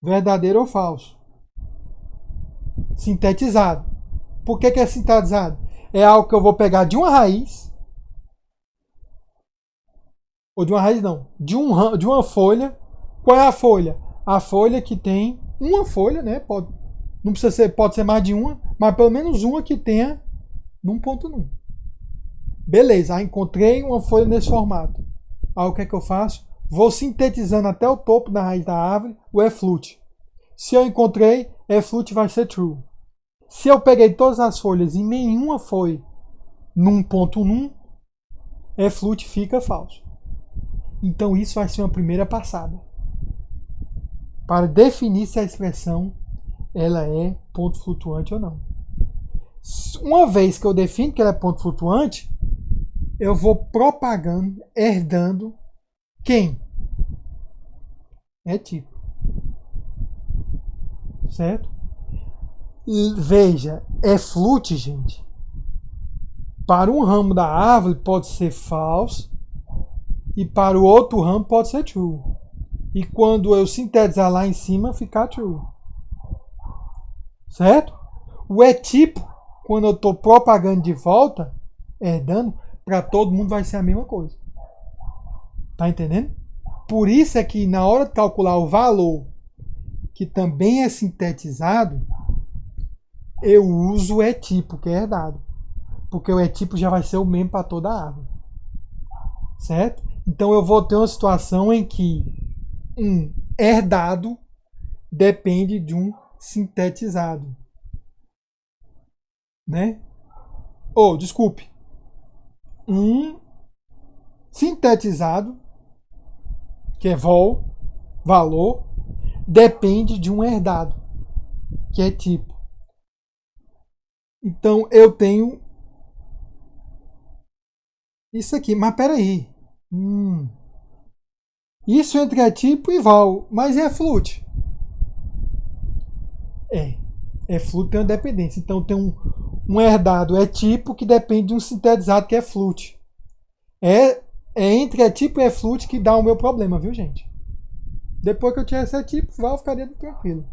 Speaker 1: Verdadeiro ou falso. Sintetizado. Por que é sintetizado? É algo que eu vou pegar de uma raiz, ou de uma raiz não, de uma folha. Qual é a folha? A folha que tem uma folha, né? Não precisa ser, pode ser mais de uma, mas pelo menos uma que tenha num ponto num. Beleza, encontrei uma folha nesse formato. Aí o que é que eu faço? Vou sintetizando até o topo da raiz da árvore o flute. Se eu encontrei, flute vai ser true. Se eu peguei todas as folhas e nenhuma foi num ponto num, flute fica falso. Então isso vai ser uma primeira passada para definir se a expressão ela é ponto flutuante ou não. Uma vez que eu defino que ela é ponto flutuante, eu vou propagando, herdando quem? É tipo. Certo? Veja, flute, gente. Para um ramo da árvore pode ser false e para o outro ramo pode ser true. E quando eu sintetizar lá em cima, ficar true. Certo? O tipo, quando eu estou propagando de volta, herdando, para todo mundo vai ser a mesma coisa. Tá entendendo? Por isso é que na hora de calcular o valor, que também é sintetizado, eu uso o tipo, que é herdado. Porque o tipo já vai ser o mesmo para toda a árvore. Certo? Então eu vou ter uma situação em que um herdado depende de um sintetizado. Né? Desculpe. Um sintetizado, que é valor, depende de um herdado, que é tipo. Então eu tenho isso aqui, mas peraí. Isso entre tipo e val, mas é flute. Flute tem uma dependência. Então tem um herdado tipo que depende de um sintetizado que é flute. É entre tipo e flute que dá o meu problema, viu, gente? Depois que eu tiver esse tipo, val ficaria tranquilo.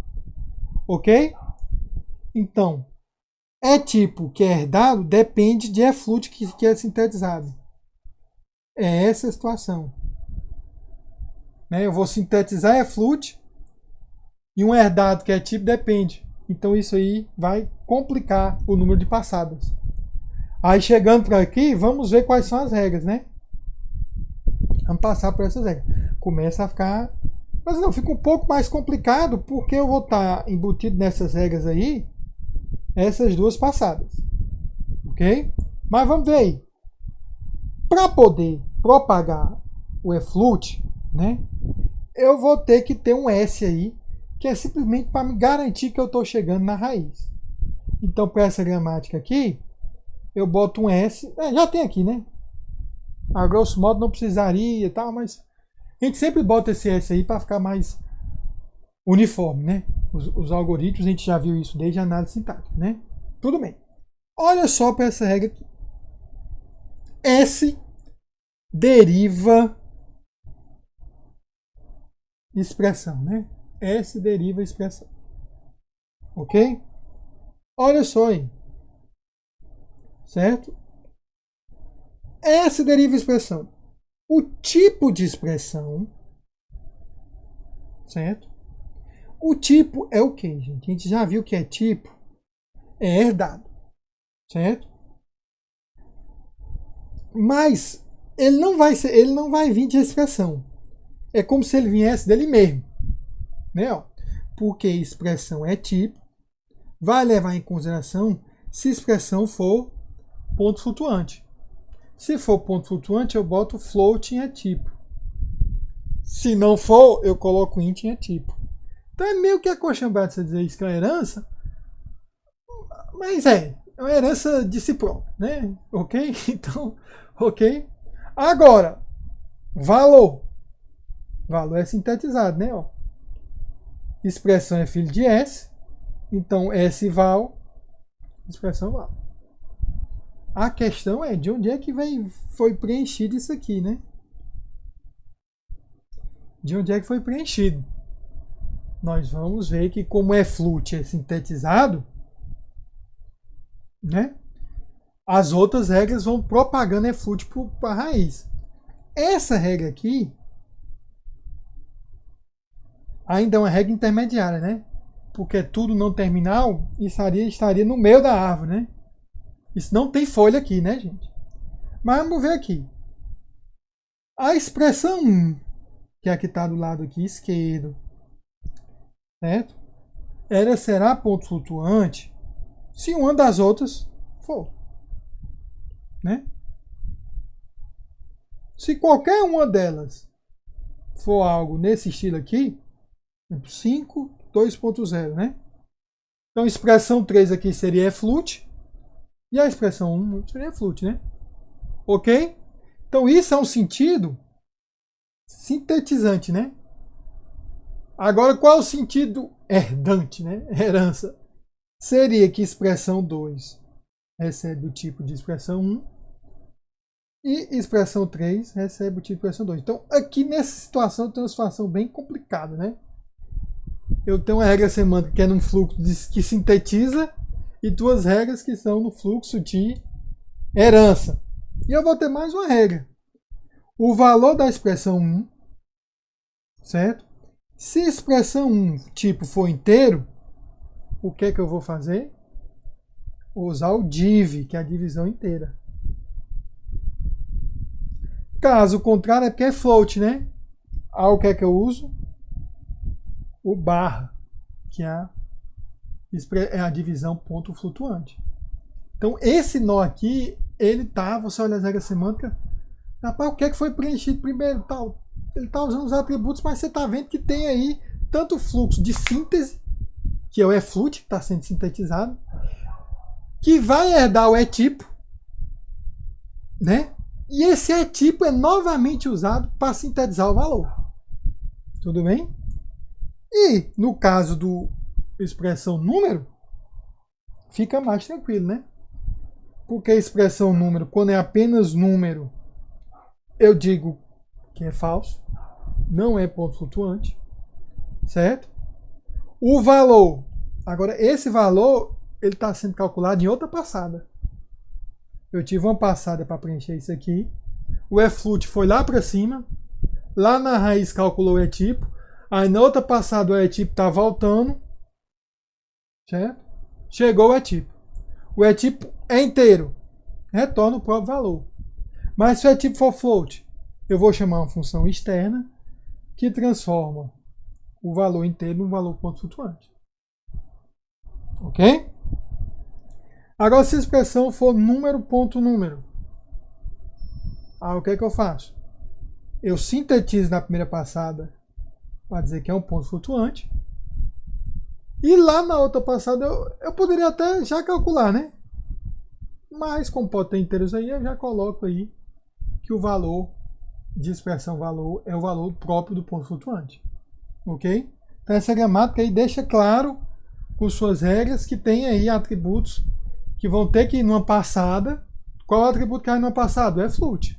Speaker 1: Ok? Então, tipo que é herdado depende de flute que é sintetizado. É essa a situação. Né? Eu vou sintetizar flute e um herdado que é tipo depende. Então isso aí vai complicar o número de passadas. Aí chegando por aqui, vamos ver quais são as regras, né? Vamos passar por essas regras. Começa a ficar... Mas não, fica um pouco mais complicado porque eu vou estar embutido nessas regras aí, essas duas passadas. Ok? Mas vamos ver aí. Para poder propagar o flute, né? Eu vou ter que ter um S aí, que é simplesmente para me garantir que eu estou chegando na raiz. Então, para essa gramática aqui, eu boto um S. Já tem aqui, né? A grosso modo não precisaria e tal, mas a gente sempre bota esse S aí para ficar mais uniforme, né? Os algoritmos, a gente já viu isso desde a análise sintática, né? Tudo bem. Olha só para essa regra aqui. S deriva expressão, né? S deriva expressão. Ok? Olha só aí. Certo? S deriva expressão. O tipo de expressão, certo? O tipo é o que, gente? A gente já viu que é tipo, é herdado, certo? Mas ele não vai vir de expressão. É como se ele viesse dele mesmo, né? Porque expressão é tipo, vai levar em consideração se a expressão for ponto flutuante. Se for ponto flutuante, eu boto float em tipo. Se não for, eu coloco int em tipo. Então é meio que acostumado você dizer isso que é uma herança, mas é uma herança de si próprio, né? Ok? Então, ok? Agora, valor. Valor é sintetizado, né? expressão é filho de S, então S val, expressão val. A questão é de onde é que foi preenchido isso aqui, né? De onde é que foi preenchido? Nós vamos ver que como flut é sintetizado, né? As outras regras vão propagando flut para a raiz. Essa regra aqui ainda é uma regra intermediária, né? Porque é tudo não terminal e estaria no meio da árvore, né? Isso não tem folha aqui, né, gente? Mas vamos ver aqui. A expressão 1, que é a que está do lado aqui esquerdo, certo? Ela será ponto flutuante se uma das outras for, né? Se qualquer uma delas for algo nesse estilo aqui, 5, 2.0, né? Então a expressão 3 aqui seria flut e a expressão 1 seria flut, né? Ok? Então isso é um sentido sintetizante, né? Agora qual é o sentido herdante, né? Herança. Seria que expressão 2 recebe o tipo de expressão 1 e expressão 3 recebe o tipo de expressão 2. Então aqui nessa situação tem uma situação bem complicada, né? Eu tenho uma regra semântica que é num fluxo que sintetiza e duas regras que são no fluxo de herança. E eu vou ter mais uma regra. O valor da expressão 1, certo? Se a expressão 1 tipo for inteiro, o que é que eu vou fazer? Vou usar o div, que é a divisão inteira. Caso contrário, é porque é float, né? O que é que eu uso? O barra, que é a divisão ponto flutuante. Então, esse nó aqui, ele tá, você olha as regras semânticas, rapaz, o que é que foi preenchido primeiro? Tal. Ele está usando os atributos, mas você está vendo que tem aí tanto fluxo de síntese, que é o flut, que está sendo sintetizado, que vai herdar o tipo, né? E esse tipo é novamente usado para sintetizar o valor. Tudo bem? E no caso do expressão número, fica mais tranquilo, né? Porque a expressão número, quando é apenas número, eu digo que é falso, não é ponto flutuante, certo? O valor, agora esse valor, ele está sendo calculado em outra passada. Eu tive uma passada para preencher isso aqui, o flut foi lá para cima, lá na raiz calculou o tipo, aí na outra passada o tipo está voltando, certo? Chegou o tipo. O tipo é inteiro, retorna o próprio valor. Mas se o tipo for float, eu vou chamar uma função externa que transforma o valor inteiro num valor ponto flutuante. Ok? Agora, se a expressão for número ponto número, o que é que eu faço? Eu sintetizo na primeira passada para dizer que é um ponto flutuante. E lá na outra passada eu poderia até já calcular, né? Mas como pode ter inteiros aí, eu já coloco aí que o valor de expressão valor é o valor próprio do ponto flutuante. Ok? Então essa gramática aí deixa claro com suas regras que tem aí atributos que vão ter que ir numa passada. Qual é o atributo que vai numa passada? É flut.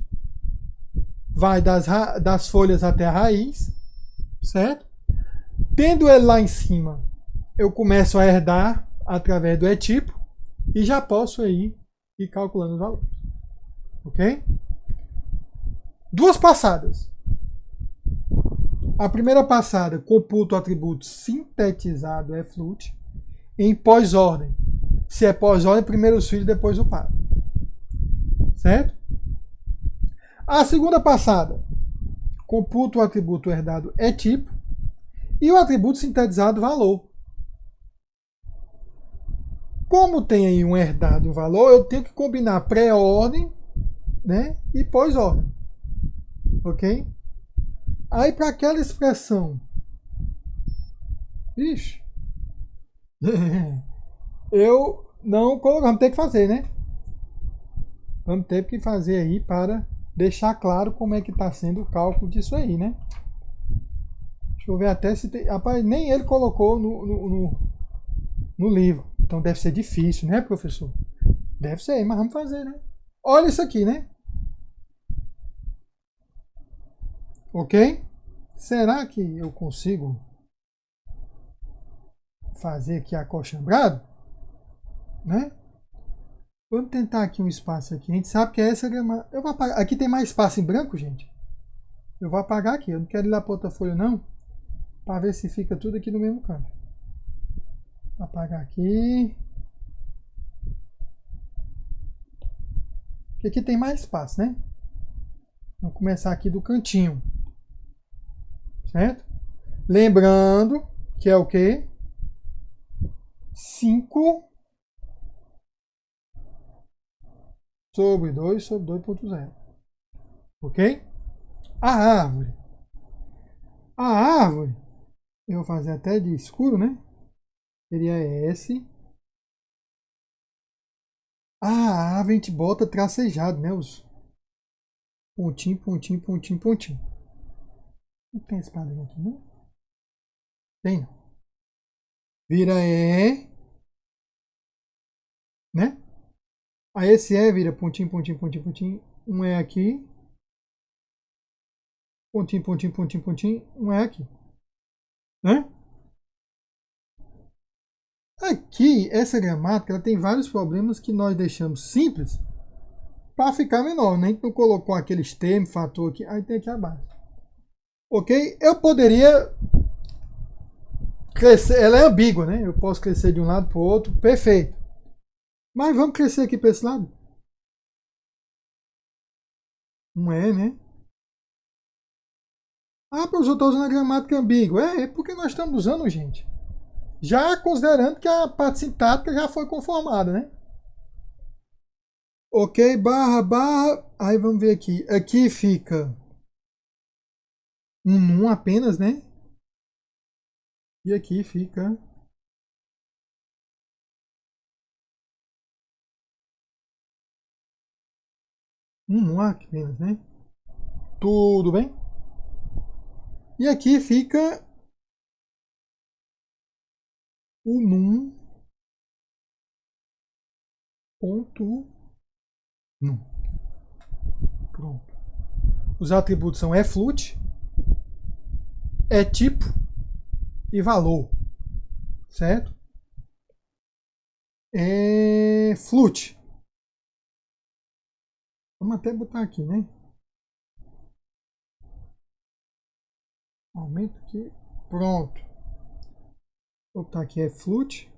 Speaker 1: Vai das folhas até a raiz, certo? Tendo ele lá em cima, eu começo a herdar através do tipo e já posso aí ir calculando os valores. Ok? Duas passadas. A primeira passada, computa o atributo sintetizado flut em pós-ordem. Se é pós-ordem, primeiro os filhos, depois o pai. Certo? A segunda passada, computa o atributo herdado tipo e o atributo sintetizado valor. Como tem aí um herdado e um valor, eu tenho que combinar pré-ordem, né, e pós-ordem. Ok? Aí para aquela expressão, ixi, eu não coloco, vamos ter que fazer, né? Vamos ter que fazer aí para deixar claro como é que está sendo o cálculo disso aí, né? Deixa eu ver até se tem. Rapaz, nem ele colocou no livro. Então deve ser difícil, né, professor? Deve ser, mas vamos fazer, né? Olha isso aqui, né? Ok? Será que eu consigo fazer aqui acochambrado? Né? Vamos tentar aqui um espaço aqui. A gente sabe que é essa grama. Eu vou apagar. Aqui tem mais espaço em branco, gente? Eu vou apagar aqui. Eu não quero ir lá para outra folha, não. Para ver se fica tudo aqui no mesmo canto. Vou apagar aqui. Porque aqui tem mais espaço, né? Vamos começar aqui do cantinho. Certo? Lembrando que é o quê? 5 sobre 2 sobre 2.0. Ok? A árvore. A árvore, eu vou fazer até de escuro, né? Seria S. A árvore a gente bota tracejado, né? Os pontinho, pontinho, pontinho, pontinho. Não tem esse padrão aqui, não? Tem, não. Vira E. Né? Aí esse E vira pontinho, pontinho, pontinho, pontinho. Um E aqui. Pontinho, pontinho, pontinho, pontinho. Um E aqui. Né? Aqui, essa gramática ela tem vários problemas que nós deixamos simples para ficar menor. Nem que não colocou aqueles termos, fator aqui. Aí tem aqui abaixo. Ok? Eu poderia crescer. Ela é ambígua, né? Eu posso crescer de um lado para o outro. Perfeito. Mas vamos crescer aqui para esse lado? Não é, né? Ah, professor, eu estou usando a gramática ambígua. É porque nós estamos usando, gente. Já considerando que a parte sintática já foi conformada, né? Ok, barra, barra. Aí vamos ver aqui. Aqui fica um num apenas, né? E aqui fica um num apenas, né? Tudo bem? E aqui fica o num ponto num. Pronto. Os atributos são flut, tipo e valor, certo? Flut. Vamos até botar aqui, né? Aumenta aqui. Pronto. Vou botar aqui flut.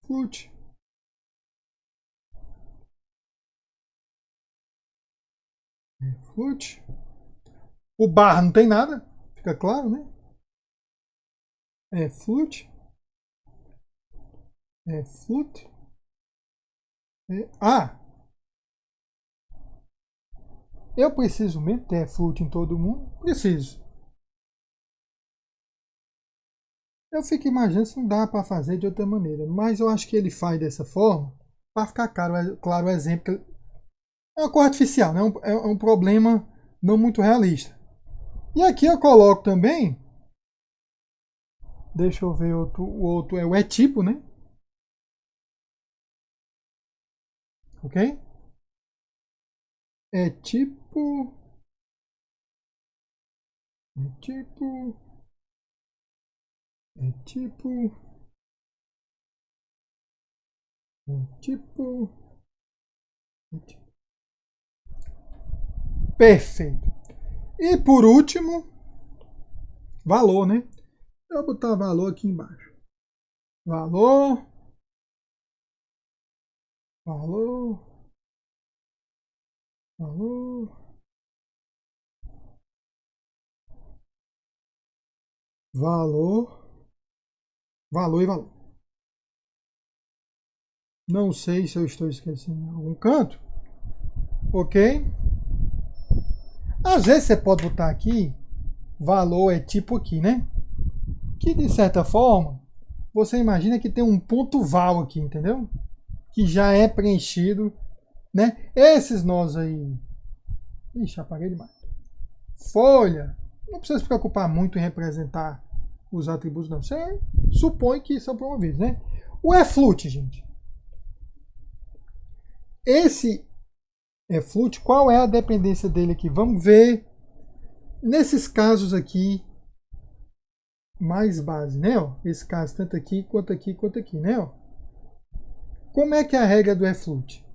Speaker 1: Flut. Flut. O bar não tem nada. Fica claro, né? Flut. Flut. Eu preciso mesmo ter flut em todo mundo? Preciso. Eu fico imaginando se não dá para fazer de outra maneira, mas eu acho que ele faz dessa forma para ficar claro o exemplo. É uma cor artificial, né? É um problema não muito realista. E aqui eu coloco também, deixa eu ver o outro é o tipo, né? Ok? Tipo, tipo, tipo. Perfeito. E por último, valor, né? Eu vou botar valor aqui embaixo. Valor. Valor. Valor. Valor. Valor e valor. Não sei se eu estou esquecendo em algum canto. Ok? Às vezes você pode botar aqui, valor é tipo aqui, né? Que de certa forma, você imagina que tem um ponto val aqui, entendeu? Que já é preenchido, né? Esses nós aí, Ixi, apaguei demais. Folha. Não precisa se preocupar muito em representar os atributos, não. Você supõe que são promovidos, né? O efflut, gente. Esse efflut, qual é a dependência dele aqui? Vamos ver nesses casos aqui mais base, né? Ó, esse caso tanto aqui, quanto aqui, quanto aqui, né? Ó. Como é que é a regra do efflut?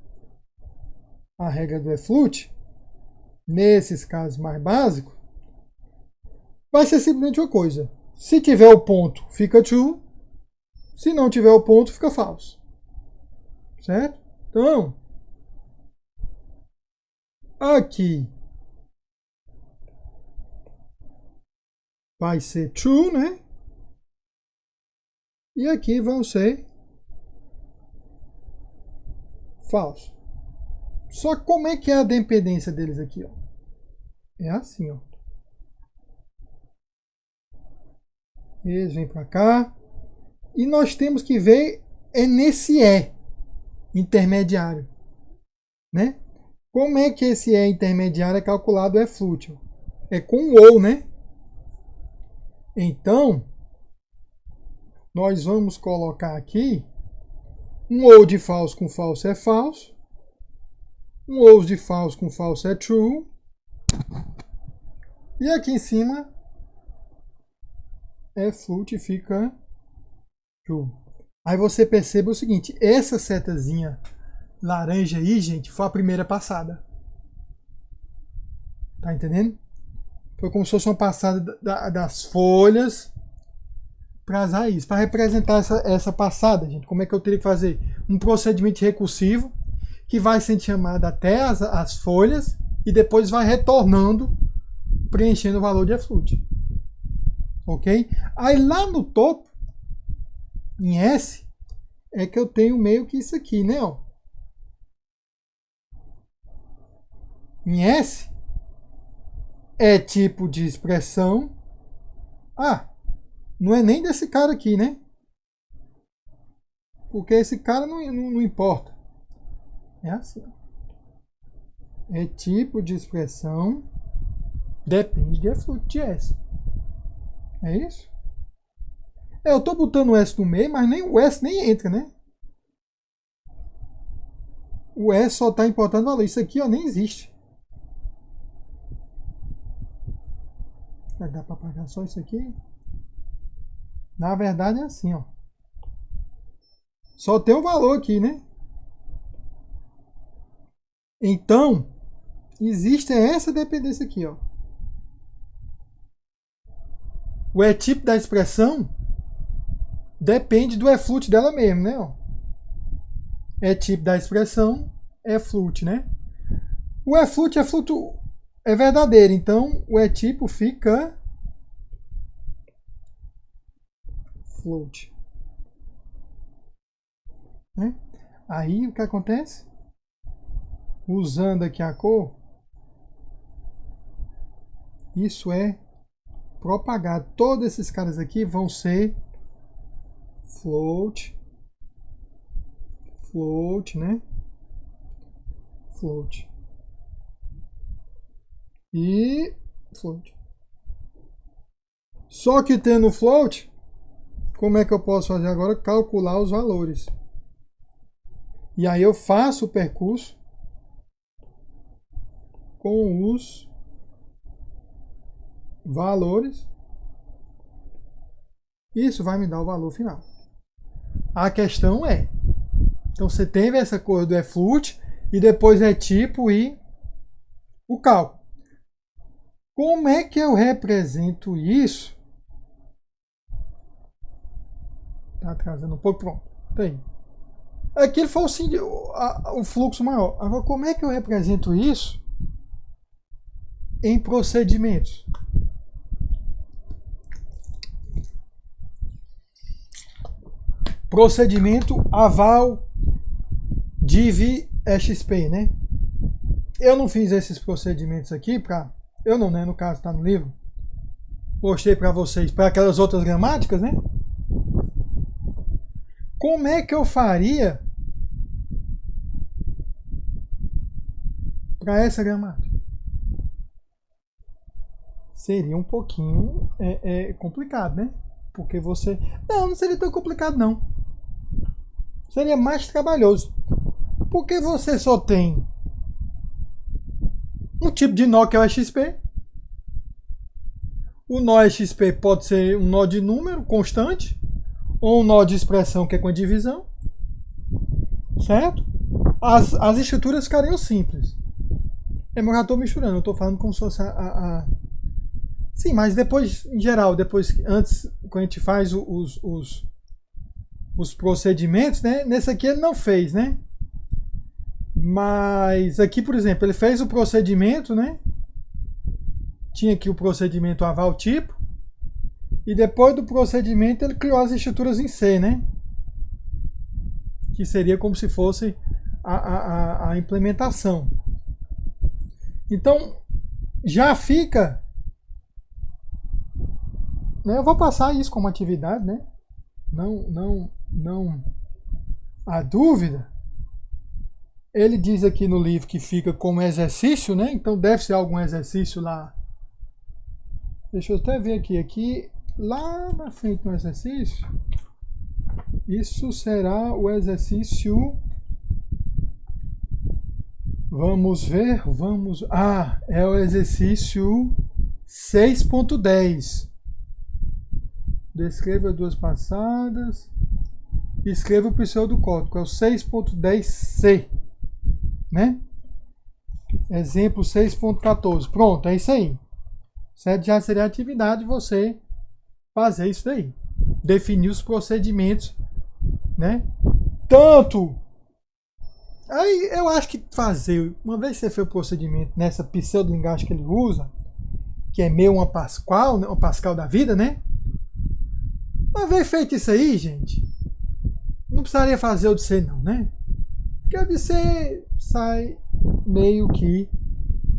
Speaker 1: A regra do efflut, nesses casos mais básicos, vai ser simplesmente uma coisa. Se tiver o ponto, fica true. Se não tiver o ponto, fica false. Certo? Então, aqui vai ser true, né? E aqui vão ser false. Só que como é que é a dependência deles aqui, ó? É assim, ó. Eles vêm para cá. E nós temos que ver nesse intermediário, né? Como é que esse intermediário é calculado? É fútil. É com ou, né? Então, nós vamos colocar aqui um ou de false com false é false, um ou de false com false é true, e aqui em cima efflut fica true. Aí você percebe o seguinte, essa setazinha laranja aí, gente, foi a primeira passada. Tá entendendo? Foi como se fosse uma passada das folhas para as raízes. Para representar essa passada, gente, como é que eu teria que fazer? Um procedimento recursivo que vai sendo chamado até as folhas e depois vai retornando, preenchendo o valor de efflut. Ok? Aí lá no topo, em S, é que eu tenho meio que isso aqui, né? Ó. Em S, é tipo de expressão. Ah, não é nem desse cara aqui, né? Porque esse cara não importa. É assim. É tipo de expressão. Depende de efflut de S. É isso? Eu estou botando o S no meio, mas nem o S nem entra, né? O S só está importando valor. Isso aqui ó, nem existe. Vai dar para apagar só isso aqui? Na verdade é assim, ó. Só tem um valor aqui, né? Então, existe essa dependência aqui, ó. O E-tipo da expressão depende do efflut dela mesmo, né? Ó. E-tipo da expressão é efflut, né? O efflut é verdadeiro, então o E-tipo fica float. Né? Aí o que acontece? Usando aqui a cor, isso é propagado. Todos esses caras aqui vão ser float, né? Float. E float. Só que tendo float, como é que eu posso fazer agora? Calcular os valores. E aí eu faço o percurso com os valores. Isso vai me dar o valor final. A questão é, então você teve essa coisa do efflut e depois é tipo e o cálculo. Como é que eu represento isso? Tá atrasando um pouco, pronto. Tem. Aquele foi o fluxo maior. Agora, como é que eu represento isso em procedimentos? Procedimento aval div exp, né? Eu não fiz esses procedimentos aqui para, eu não, né? No caso está no livro. Mostrei para vocês para aquelas outras gramáticas, né? Como é que eu faria para essa gramática? seria um pouquinho complicado, né? Porque você... Não seria tão complicado, não. Seria mais trabalhoso. Porque você só tem um tipo de nó que é o EXP. O nó EXP pode ser um nó de número constante, ou um nó de expressão que é com a divisão. Certo? As estruturas ficariam simples. Eu já estou misturando, eu estou falando como se fosse Sim, mas depois, em geral, antes, quando a gente faz os procedimentos, né? Nesse aqui ele não fez, né? Mas aqui, por exemplo, ele fez o procedimento, né? Tinha aqui o procedimento aval tipo. E depois do procedimento ele criou as estruturas em C, né? Que seria como se fosse a implementação. Então, já fica... Né? Eu vou passar isso como atividade, né? Não há dúvida. Ele diz aqui no livro que fica como exercício, né? Então deve ser algum exercício lá. Deixa eu até ver aqui lá na frente no exercício. Isso será o exercício. Vamos ver, é o exercício 6.10. Descreva duas passadas. Escreva o pseudocódigo, é o 6.10c, né? Exemplo 6.14. Pronto, é isso aí. Certo? Já seria a atividade de você fazer isso daí. Definir os procedimentos, né? Tanto... Aí eu acho que fazer... Uma vez que você fez o procedimento nessa pseudo-linguagem que ele usa, que é meio uma Pascal, né? Uma Pascal da vida, né? Uma vez feito isso aí, gente, não precisaria fazer o de C não, né? Porque o de C sai meio que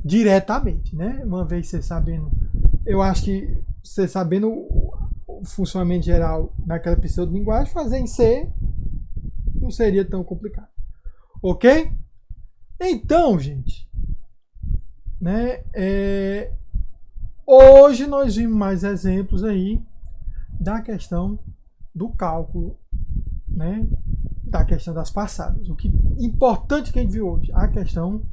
Speaker 1: diretamente, né? Uma vez você sabendo... Eu acho que você sabendo o funcionamento geral daquela pseudo-linguagem, fazer em C não seria tão complicado. Ok? Então, gente, né? Hoje nós vimos mais exemplos aí da questão do cálculo, né? Da questão das passadas. O que importante que a gente viu hoje, a questão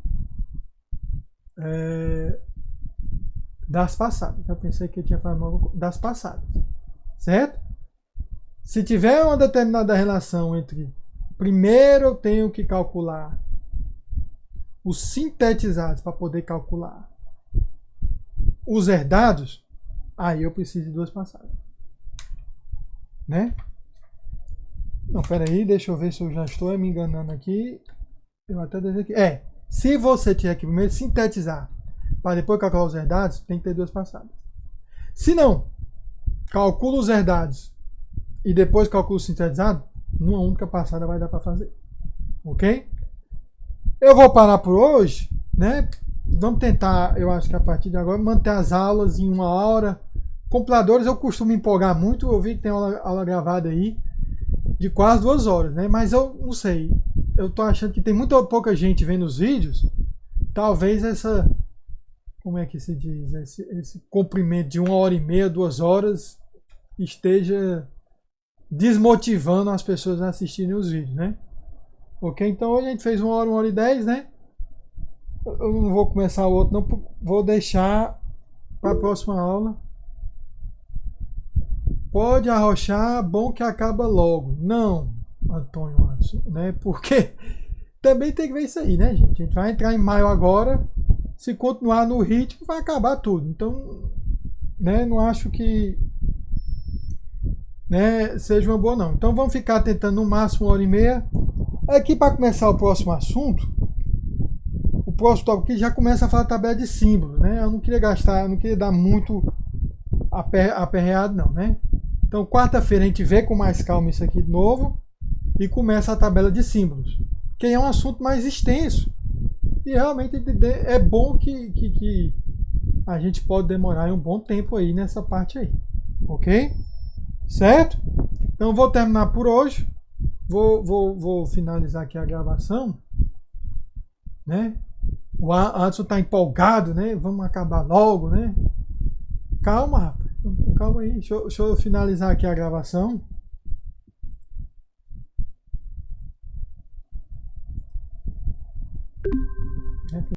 Speaker 1: das passadas. Eu pensei que eu tinha falado das passadas, certo? Se tiver uma determinada relação entre primeiro eu tenho que calcular os sintetizados para poder calcular os herdados, aí eu preciso de duas passadas, né? Não, peraí, deixa eu ver se eu já estou me enganando aqui. Eu até desenhei aqui. Se você tiver que primeiro sintetizar para depois calcular os herdados, tem que ter duas passadas. Se não, calcula os herdados e depois calcula o sintetizado, numa única passada vai dar para fazer. Ok? Eu vou parar por hoje, né? Vamos tentar, eu acho que a partir de agora, manter as aulas em 1 hora. Compiladores eu costumo empolgar muito. Eu vi que tem aula gravada aí de quase 2 horas, né? Mas eu não sei. Eu tô achando que tem muito pouca gente vendo os vídeos. Talvez essa... Como é que se diz? Esse comprimento de 1h30, 2 horas esteja desmotivando as pessoas a assistirem os vídeos, né? Ok? Então hoje a gente fez 1 hora, 1h10, né? Eu não vou começar o outro, não. Vou deixar para a próxima aula. Pode arrochar, bom que acaba logo. Não, Antônio Anderson, né? Porque também tem que ver isso aí, né, gente? A gente vai entrar em maio agora. Se continuar no ritmo, vai acabar tudo. Então, né, não acho que, né, seja uma boa, não. Então, vamos ficar tentando no máximo 1h30. Aqui, para começar o próximo assunto, o próximo tópico aqui já começa a falar tabela de símbolos, né? Eu não queria gastar, eu não queria dar muito aperreado, não, né? Então, quarta-feira a gente vê com mais calma isso aqui de novo e começa a tabela de símbolos, que é um assunto mais extenso. E realmente é bom que a gente pode demorar um bom tempo aí nessa parte aí. Ok? Certo? Então vou terminar por hoje. Vou finalizar aqui a gravação. Né? O Anderson está empolgado, né? Vamos acabar logo, né? Calma, rapaz. Calma aí. Deixa eu finalizar aqui a gravação.